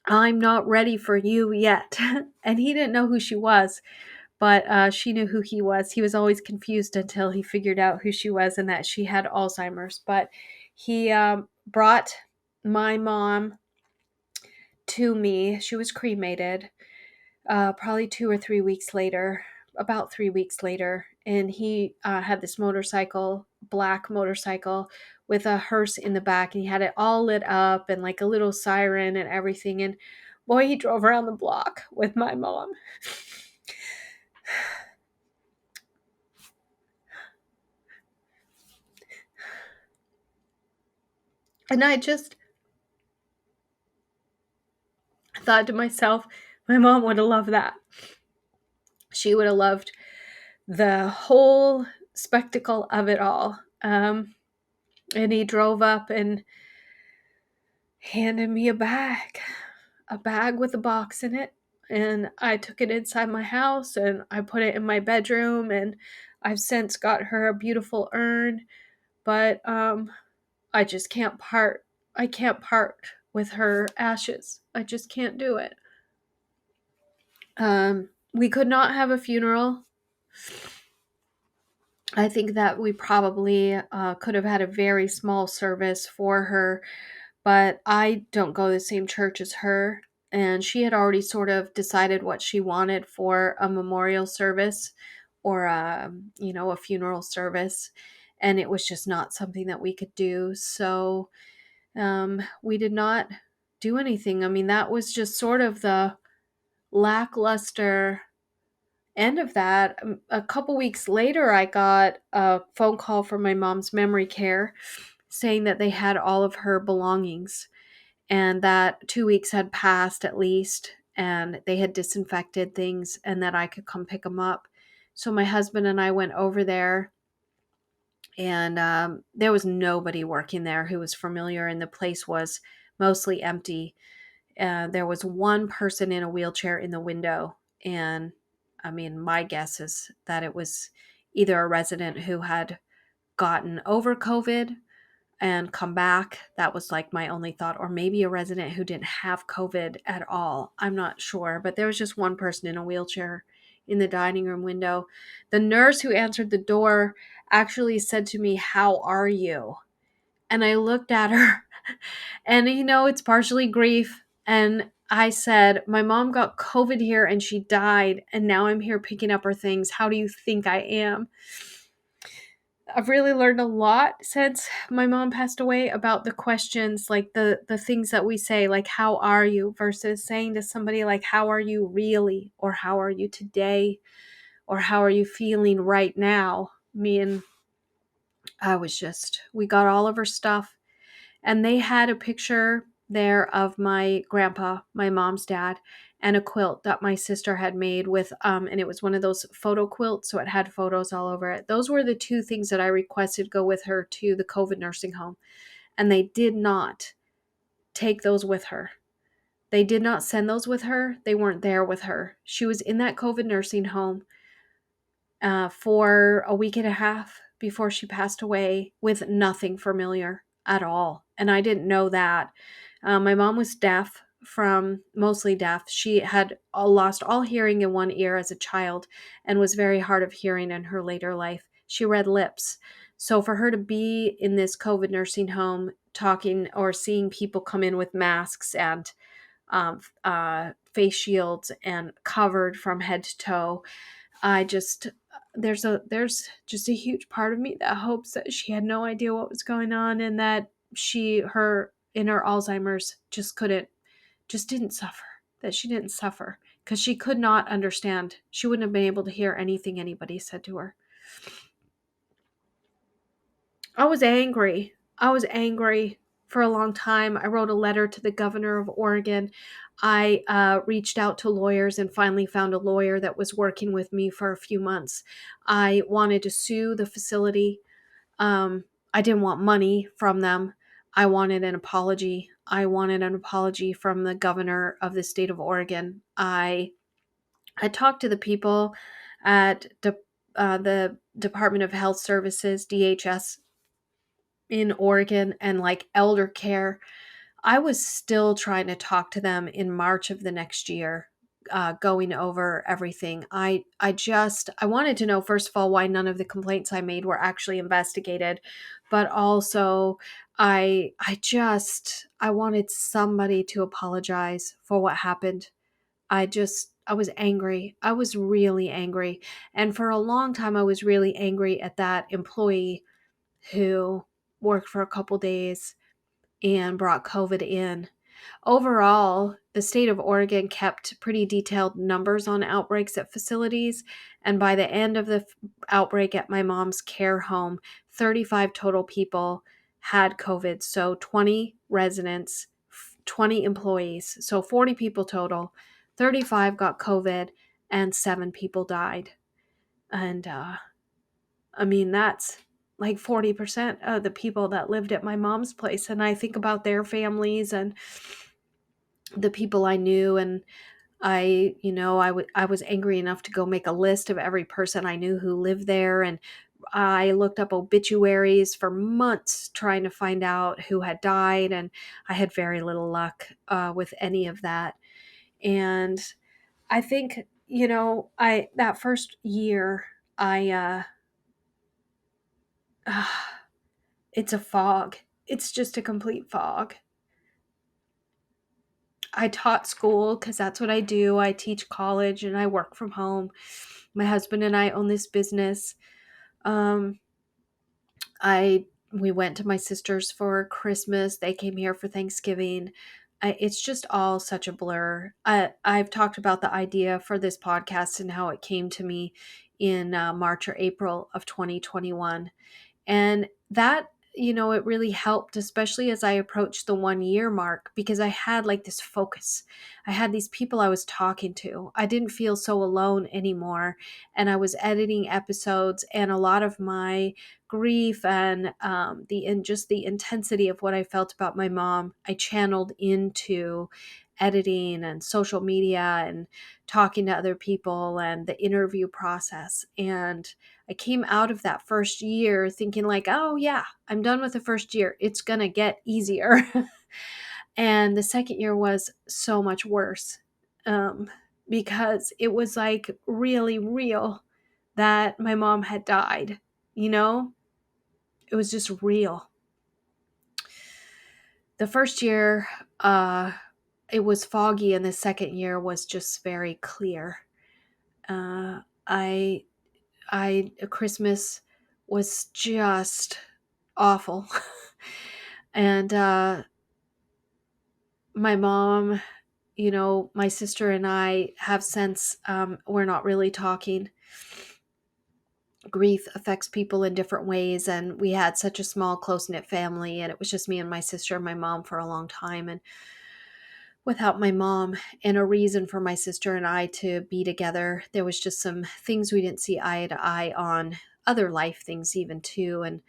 I'm not ready for you yet. And he didn't know who she was, but she knew who he was. He was always confused until he figured out who she was and that she had Alzheimer's. But he brought my mom to me. She was cremated probably 2 or 3 weeks later, about 3 weeks later. And he had this motorcycle, black motorcycle with a hearse in the back. And he had it all lit up and like a little siren and everything. And boy, he drove around the block with my mom. And I just thought to myself, my mom would have loved that. She would have loved the whole spectacle of it all. And he drove up and handed me a bag with a box in it. And I took it inside my house and I put it in my bedroom. And I've since got her a beautiful urn. But I just can't part. I can't part with her ashes. I just can't do it. We could not have a funeral. I think that we probably could have had a very small service for her, but I don't go to the same church as her. And she had already sort of decided what she wanted for a memorial service or a funeral service. And it was just not something that we could do. So we did not do anything. I mean, that was just sort of the lackluster end of that. A couple weeks later, I got a phone call from my mom's memory care saying that they had all of her belongings and that 2 weeks had passed at least and they had disinfected things and that I could come pick them up. So my husband and I went over there, and there was nobody working there who was familiar, and the place was mostly empty. There was one person in a wheelchair in the window, and I mean, my guess is that it was either a resident who had gotten over COVID and come back. That was like my only thought. Or maybe a resident who didn't have COVID at all. I'm not sure. But there was just one person in a wheelchair in the dining room window. The nurse who answered the door actually said to me, "How are you?" And I looked at her and, it's partially grief. And I said, "My mom got COVID here and she died. And now I'm here picking up her things. How do you think I am?" I've really learned a lot since my mom passed away about the questions, like the things that we say, like, "How are you?" versus saying to somebody like, "How are you really?" or "How are you today?" or "How are you feeling right now?" Me and we got all of her stuff, and they had a picture there of my grandpa, my mom's dad, and a quilt that my sister had made with and it was one of those photo quilts, so it had photos all over it. Those were the two things that I requested go with her to the COVID nursing home, and they did not take those with her. They did not send those with her. They weren't there with her. She was in that COVID nursing home for a week and a half before she passed away with nothing familiar at all. And I didn't know that. My mom was deaf, from mostly deaf. She had lost all hearing in one ear as a child and was very hard of hearing in her later life. She read lips. So for her to be in this COVID nursing home talking or seeing people come in with masks and face shields and covered from head to toe, I just there's just a huge part of me that hopes that she had no idea what was going on and that her in her Alzheimer's just didn't suffer, that she didn't suffer because she could not understand. She wouldn't have been able to hear anything anybody said to her. I was angry. For a long time. I wrote a letter to the governor of Oregon. I reached out to lawyers and finally found a lawyer that was working with me for a few months. I wanted to sue the facility. I didn't want money from them. I wanted an apology. I wanted an apology from the governor of the state of Oregon. I talked to the people at the Department of Health Services, DHS, in Oregon, and like elder care. I was still trying to talk to them in March of the next year, going over everything. I wanted to know, first of all, why none of the complaints I made were actually investigated, but also I wanted somebody to apologize for what happened. I was angry. I was really angry. And for a long time, I was really angry at that employee who worked for a couple days and brought COVID in. Overall, the state of Oregon kept pretty detailed numbers on outbreaks at facilities. And by the end of the outbreak at my mom's care home, 35 total people had COVID. So 20 residents, 20 employees. So 40 people total. 35 got COVID and 7 people died. And I mean, that's like 40% of the people that lived at my mom's place. And I think about their families and the people I knew. And I was angry enough to go make a list of every person I knew who lived there. And I looked up obituaries for months trying to find out who had died. And I had very little luck with any of that. And I think, that first year, it's a fog. It's just a complete fog. I taught school because that's what I do. I teach college and I work from home. My husband and I own this business. Um, we went to my sister's for Christmas. They came here for Thanksgiving. It's just all such a blur. I've talked about the idea for this podcast and how it came to me in March or April of 2021. And that, it really helped, especially as I approached the 1 year mark, because I had like this focus. I had these people I was talking to. I didn't feel so alone anymore. And I was editing episodes, and a lot of my grief and just the intensity of what I felt about my mom, I channeled into editing and social media and talking to other people and the interview process. And I came out of that first year thinking like, oh yeah, I'm done with the first year. It's going to get easier. And the second year was so much worse, because it was like really real that my mom had died, It was just real. The first year, it was foggy, and the second year was just very clear. I Christmas was just awful. And my mom, my sister and I have since, we're not really talking. Grief affects people in different ways, and we had such a small, close-knit family, and it was just me and my sister and my mom for a long time. And without my mom and a reason for my sister and I to be together, there was just some things we didn't see eye to eye on, other life things even too. And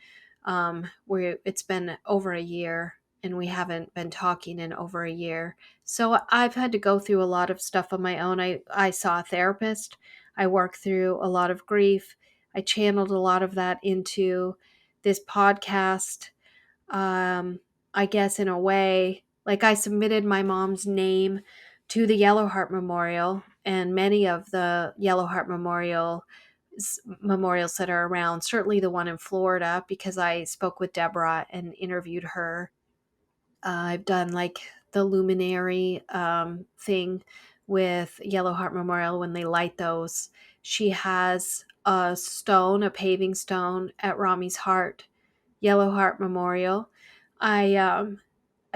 it's been over a year, and we haven't been talking in over a year. So I've had to go through a lot of stuff on my own. I saw a therapist. I worked through a lot of grief. I channeled a lot of that into this podcast. I guess in a way, like I submitted my mom's name to the Yellow Heart Memorial, and many of the Yellow Heart memorials that are around, certainly the one in Florida, because I spoke with Deborah and interviewed her. I've done like the luminary thing with Yellow Heart Memorial when they light those. She has a stone, a paving stone at Rami's Heart, Yellow Heart Memorial. I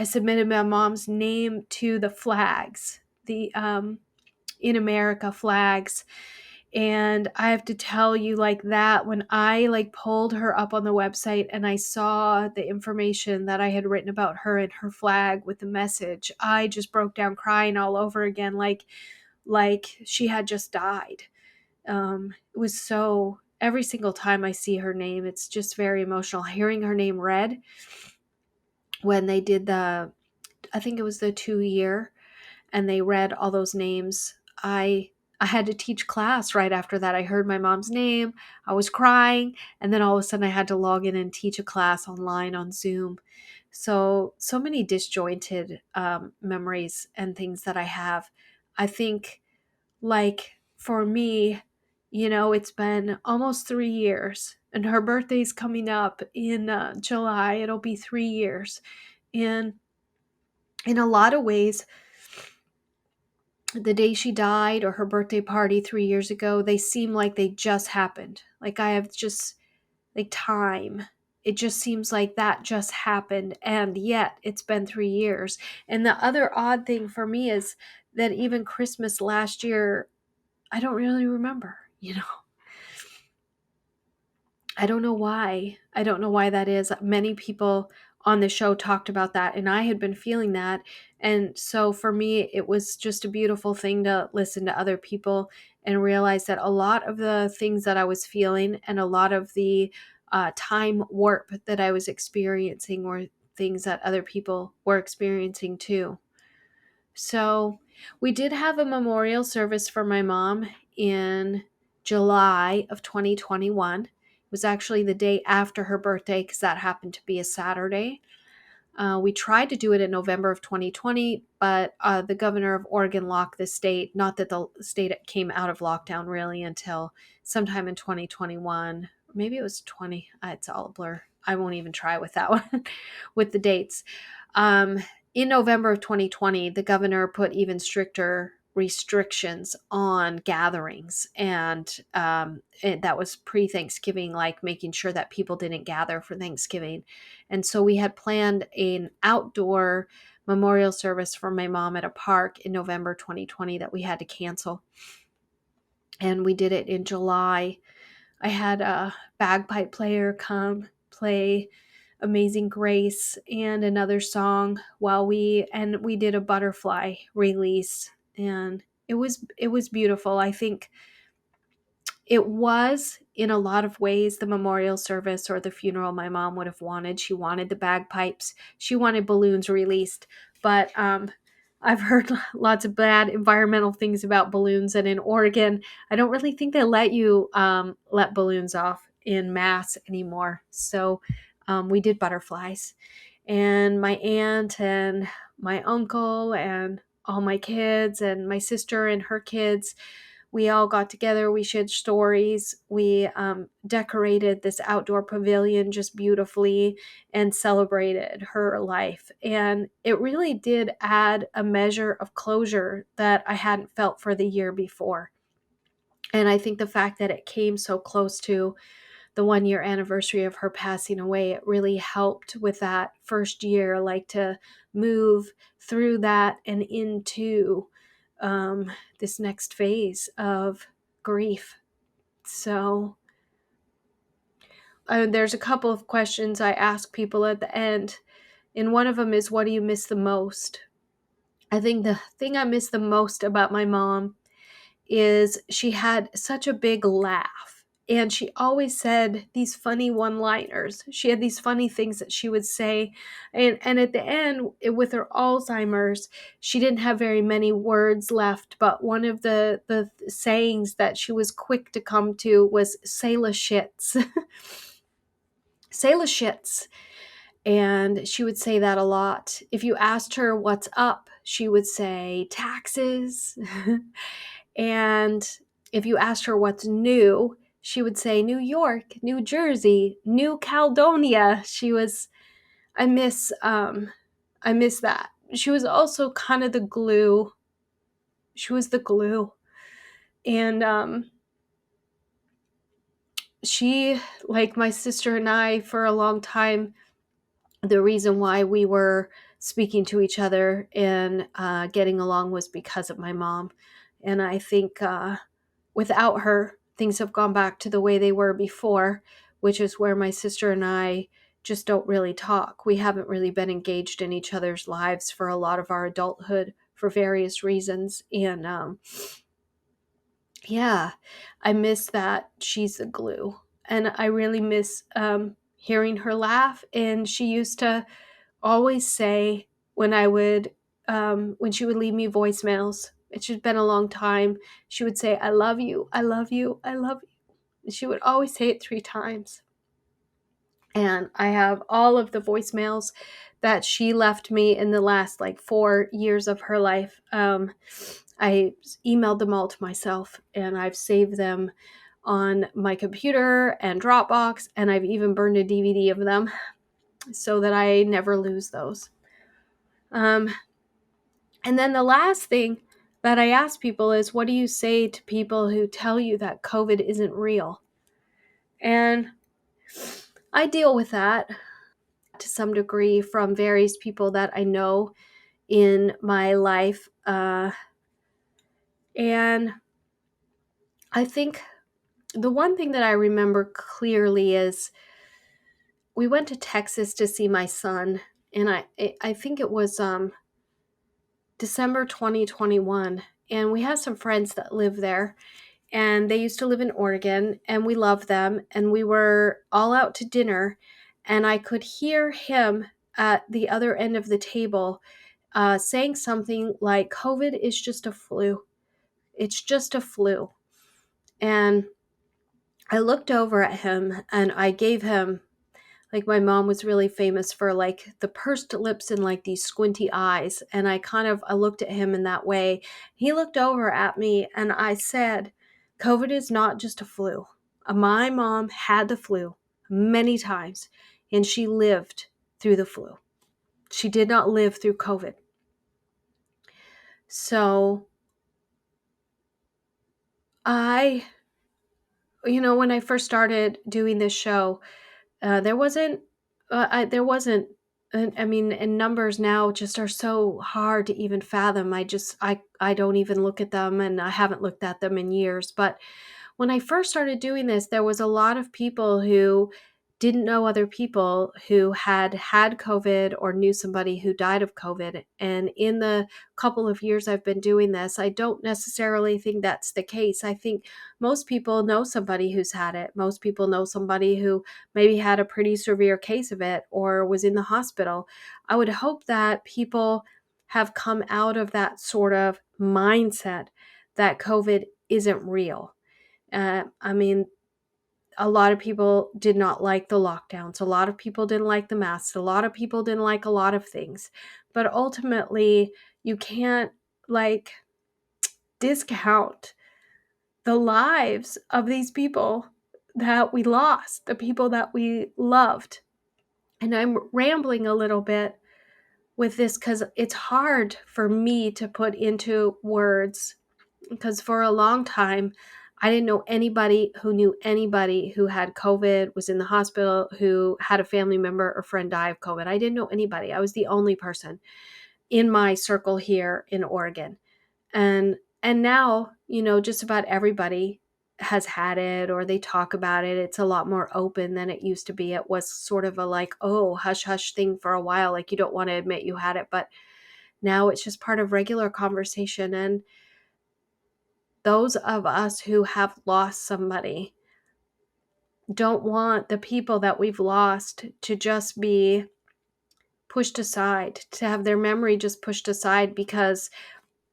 submitted my mom's name to the flags, the In America flags. And I have to tell you, like, that when I like pulled her up on the website and I saw the information that I had written about her and her flag with the message, I just broke down crying all over again, like she had just died. It was so, every single time I see her name, it's just very emotional. Hearing her name read when they did I think it was the 2 year, and they read all those names. I had to teach class right after that. I heard my mom's name. I was crying, and then all of a sudden I had to log in and teach a class online on Zoom. So many disjointed memories and things that I have. I think, like, for me, it's been almost 3 years, and her birthday's coming up in July. It'll be 3 years. And in a lot of ways, the day she died or her birthday party 3 years ago, they seem like they just happened. Like I have just, like, time. It just seems like that just happened, and yet it's been 3 years. And the other odd thing for me is that even Christmas last year, I don't really remember, I don't know why. I don't know why that is. Many people on the show talked about that, and I had been feeling that. And so for me, it was just a beautiful thing to listen to other people and realize that a lot of the things that I was feeling and a lot of the time warp that I was experiencing were things that other people were experiencing too. So we did have a memorial service for my mom in July of 2021. It was actually the day after her birthday because that happened to be a Saturday. We tried to do it in November of 2020, but the governor of Oregon locked the state. Not that the state came out of lockdown really until sometime in 2021. Maybe it was 20. It's all a blur. I won't even try with that one, with the dates. in November of 2020, the governor put even stricter restrictions on gatherings, and that was pre-Thanksgiving, like making sure that people didn't gather for Thanksgiving. And so we had planned an outdoor memorial service for my mom at a park in November 2020 that we had to cancel, and we did it in July. I had a bagpipe player come play Amazing Grace and another song while we did a butterfly release, and it was beautiful. I think it was, in a lot of ways, the memorial service or the funeral my mom would have wanted. She wanted the bagpipes. She wanted balloons released. But I've heard lots of bad environmental things about balloons. And in Oregon, I don't really think they let you let balloons off in mass anymore. So we did butterflies. And my aunt and my uncle and all my kids and my sister and her kids, we all got together, we shared stories, we decorated this outdoor pavilion just beautifully and celebrated her life. And it really did add a measure of closure that I hadn't felt for the year before. And I think the fact that it came so close to the 1 year anniversary of her passing away, it really helped with that first year, like to move through that and into this next phase of grief. So there's a couple of questions I ask people at the end, and one of them is, what do you miss the most? I think the thing I miss the most about my mom is she had such a big laugh, and she always said these funny one-liners. She had these funny things that she would say, and at the end, with her Alzheimer's, she didn't have very many words left, but one of the sayings that she was quick to come to was "say la shits." Say la shits. And she would say that a lot. If you asked her what's up, she would say taxes. And if you asked her what's new, she would say New York, New Jersey, New Caledonia. I miss that. She was also kind of the glue. She was the glue. And she, like my sister and I, for a long time, the reason why we were speaking to each other and getting along was because of my mom. And I think without her, things have gone back to the way they were before, which is where my sister and I just don't really talk. We haven't really been engaged in each other's lives for a lot of our adulthood for various reasons. And yeah, I miss that she's the glue. And I really miss hearing her laugh. And she used to always say when she would leave me voicemails, it's just been a long time, she would say, I love you, I love you, I love you. And she would always say it 3 times. And I have all of the voicemails that she left me in the last 4 years of her life. I emailed them all to myself, and I've saved them on my computer and Dropbox, and I've even burned a DVD of them so that I never lose those. And then the last thing that I ask people is, what do you say to people who tell you that COVID isn't real? And I deal with that to some degree from various people that I know in my life. And I think the one thing that I remember clearly is we went to Texas to see my son, and I think it was December 2021, and we have some friends that live there, and they used to live in Oregon, and we love them, and we were all out to dinner, and I could hear him at the other end of the table saying something like, COVID is just a flu. It's just a flu. And I looked over at him, and I gave him, my mom was really famous for the pursed lips and these squinty eyes. And I looked at him in that way. He looked over at me, and I said, COVID is not just a flu. My mom had the flu many times, and she lived through the flu. She did not live through COVID. So when I first started doing this show, there wasn't, and numbers now just are so hard to even fathom. I don't even look at them, and I haven't looked at them in years. But when I first started doing this, there was a lot of people who didn't know other people who had COVID or knew somebody who died of COVID. And in the couple of years I've been doing this, I don't necessarily think that's the case. I think most people know somebody who's had it. Most people know somebody who maybe had a pretty severe case of it or was in the hospital. I would hope that people have come out of that sort of mindset that COVID isn't real. A lot of people did not like the lockdowns. A lot of people didn't like the masks. A lot of people didn't like a lot of things. But ultimately, you can't discount the lives of these people that we lost, the people that we loved. And I'm rambling a little bit with this because it's hard for me to put into words, because for a long time, I didn't know anybody who knew anybody who had COVID, was in the hospital, who had a family member or friend die of COVID. I didn't know anybody. I was the only person in my circle here in Oregon. And now, just about everybody has had it, or they talk about it. It's a lot more open than it used to be. It was sort of a hush hush thing for a while. Like, you don't want to admit you had it, but now it's just part of regular conversation. And those of us who have lost somebody don't want the people that we've lost to just be pushed aside, to have their memory just pushed aside because,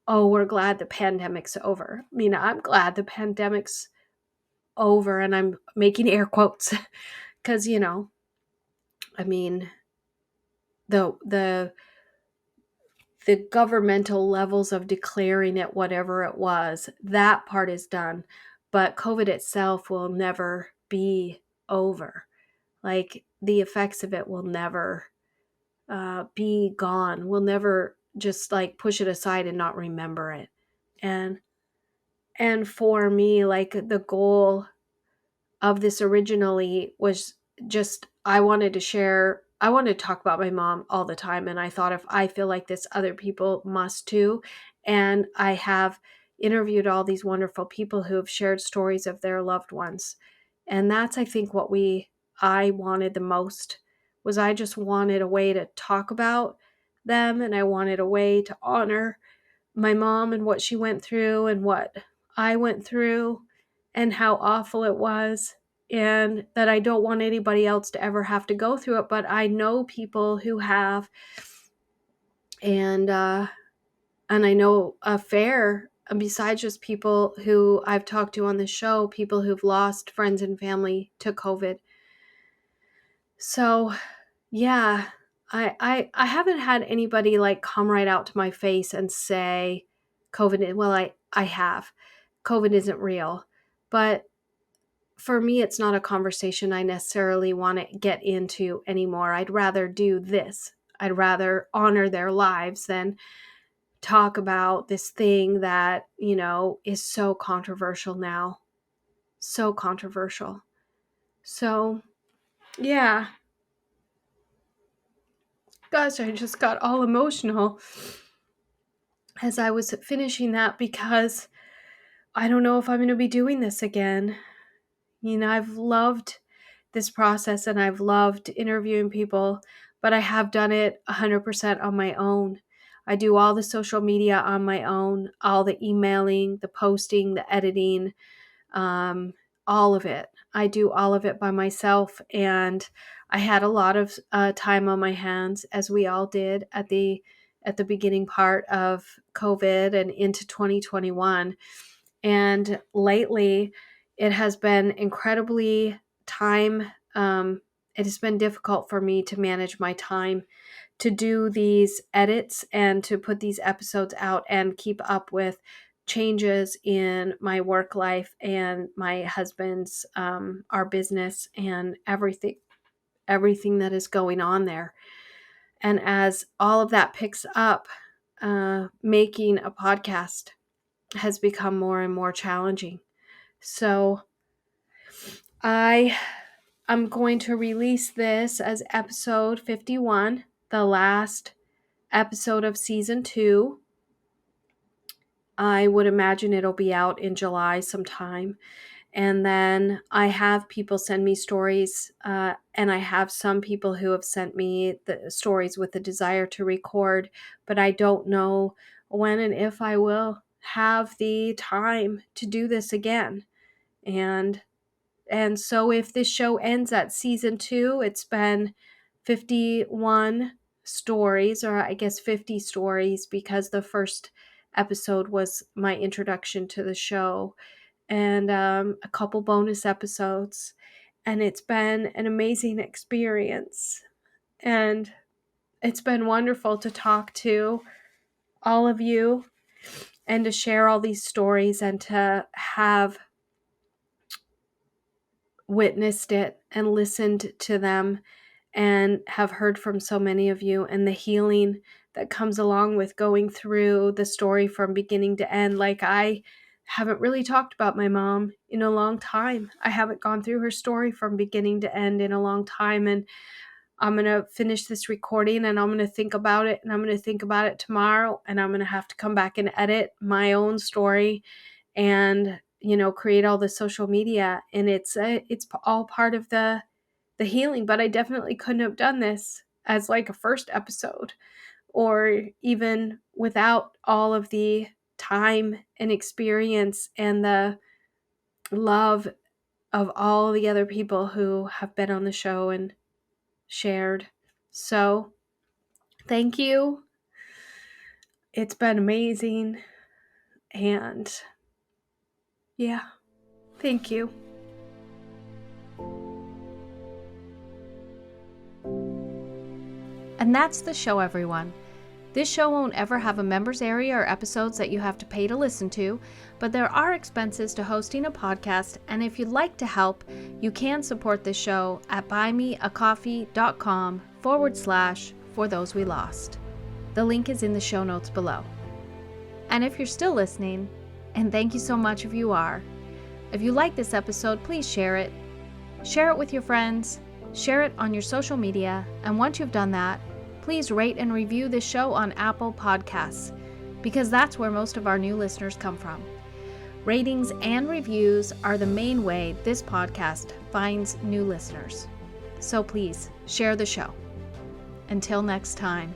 oh, we're glad the pandemic's over. I mean, I'm glad the pandemic's over, and I'm making air quotes because, the governmental levels of declaring it whatever it was, that part is done. But COVID itself will never be over. Like, the effects of it will never be gone. We'll never just push it aside and not remember it. And for me, the goal of this originally was just, I wanted to talk about my mom all the time. And I thought, if I feel like this, other people must too. And I have interviewed all these wonderful people who have shared stories of their loved ones. And that's, I think, what I wanted the most. Was I just wanted a way to talk about them, and I wanted a way to honor my mom and what she went through and what I went through and how awful it was, and that I don't want anybody else to ever have to go through it. But I know people who have, and I know a fair, besides just people who I've talked to on the show, people who've lost friends and family to COVID. So yeah, I haven't had anybody come right out to my face and say COVID. Well, I have. COVID isn't real. But for me, it's not a conversation I necessarily want to get into anymore. I'd rather do this. I'd rather honor their lives than talk about this thing that, is so controversial now. So controversial. So, yeah. Gosh, I just got all emotional as I was finishing that, because I don't know if I'm going to be doing this again. I've loved this process and I've loved interviewing people, but I have done it 100% on my own. I do all the social media on my own, all the emailing, the posting, the editing, all of it. I do all of it by myself, and I had a lot of time on my hands, as we all did at the beginning part of COVID and into 2021. And lately, it has been incredibly time. It has been difficult for me to manage my time to do these edits and to put these episodes out and keep up with changes in my work life and my husband's, our business, and everything that is going on there. And as all of that picks up, making a podcast has become more and more challenging. So I'm going to release this as episode 51, the last episode of season 2. I would imagine it'll be out in July sometime. And then I have people send me stories, and I have some people who have sent me the stories with the desire to record, but I don't know when and if I will have the time to do this again. And so if this show ends at season 2, it's been 51 stories, or I guess 50 stories, because the first episode was my introduction to the show, and a couple bonus episodes. And it's been an amazing experience. And it's been wonderful to talk to all of you and to share all these stories and to have witnessed it and listened to them and have heard from so many of you, and the healing that comes along with going through the story from beginning to end. Like, I haven't really talked about my mom in a long time. I haven't gone through her story from beginning to end in a long time, and I'm going to finish this recording and I'm going to think about it, and I'm going to think about it tomorrow, and I'm going to have to come back and edit my own story and, create all the social media. And it's all part of the healing, but I definitely couldn't have done this as like a first episode, or even without all of the time and experience and the love of all the other people who have been on the show and shared. So thank you. It's been amazing. And yeah, thank you. And that's the show, everyone. This show won't ever have a members area or episodes that you have to pay to listen to, but there are expenses to hosting a podcast, and if you'd like to help, you can support this show at buymeacoffee.com/forthosewelost. The link is in the show notes below. And if you're still listening, and thank you so much if you are, if you like this episode, please share it. Share it with your friends, share it on your social media, and once you've done that, please rate and review this show on Apple Podcasts, because that's where most of our new listeners come from. Ratings and reviews are the main way this podcast finds new listeners. So please share the show. Until next time.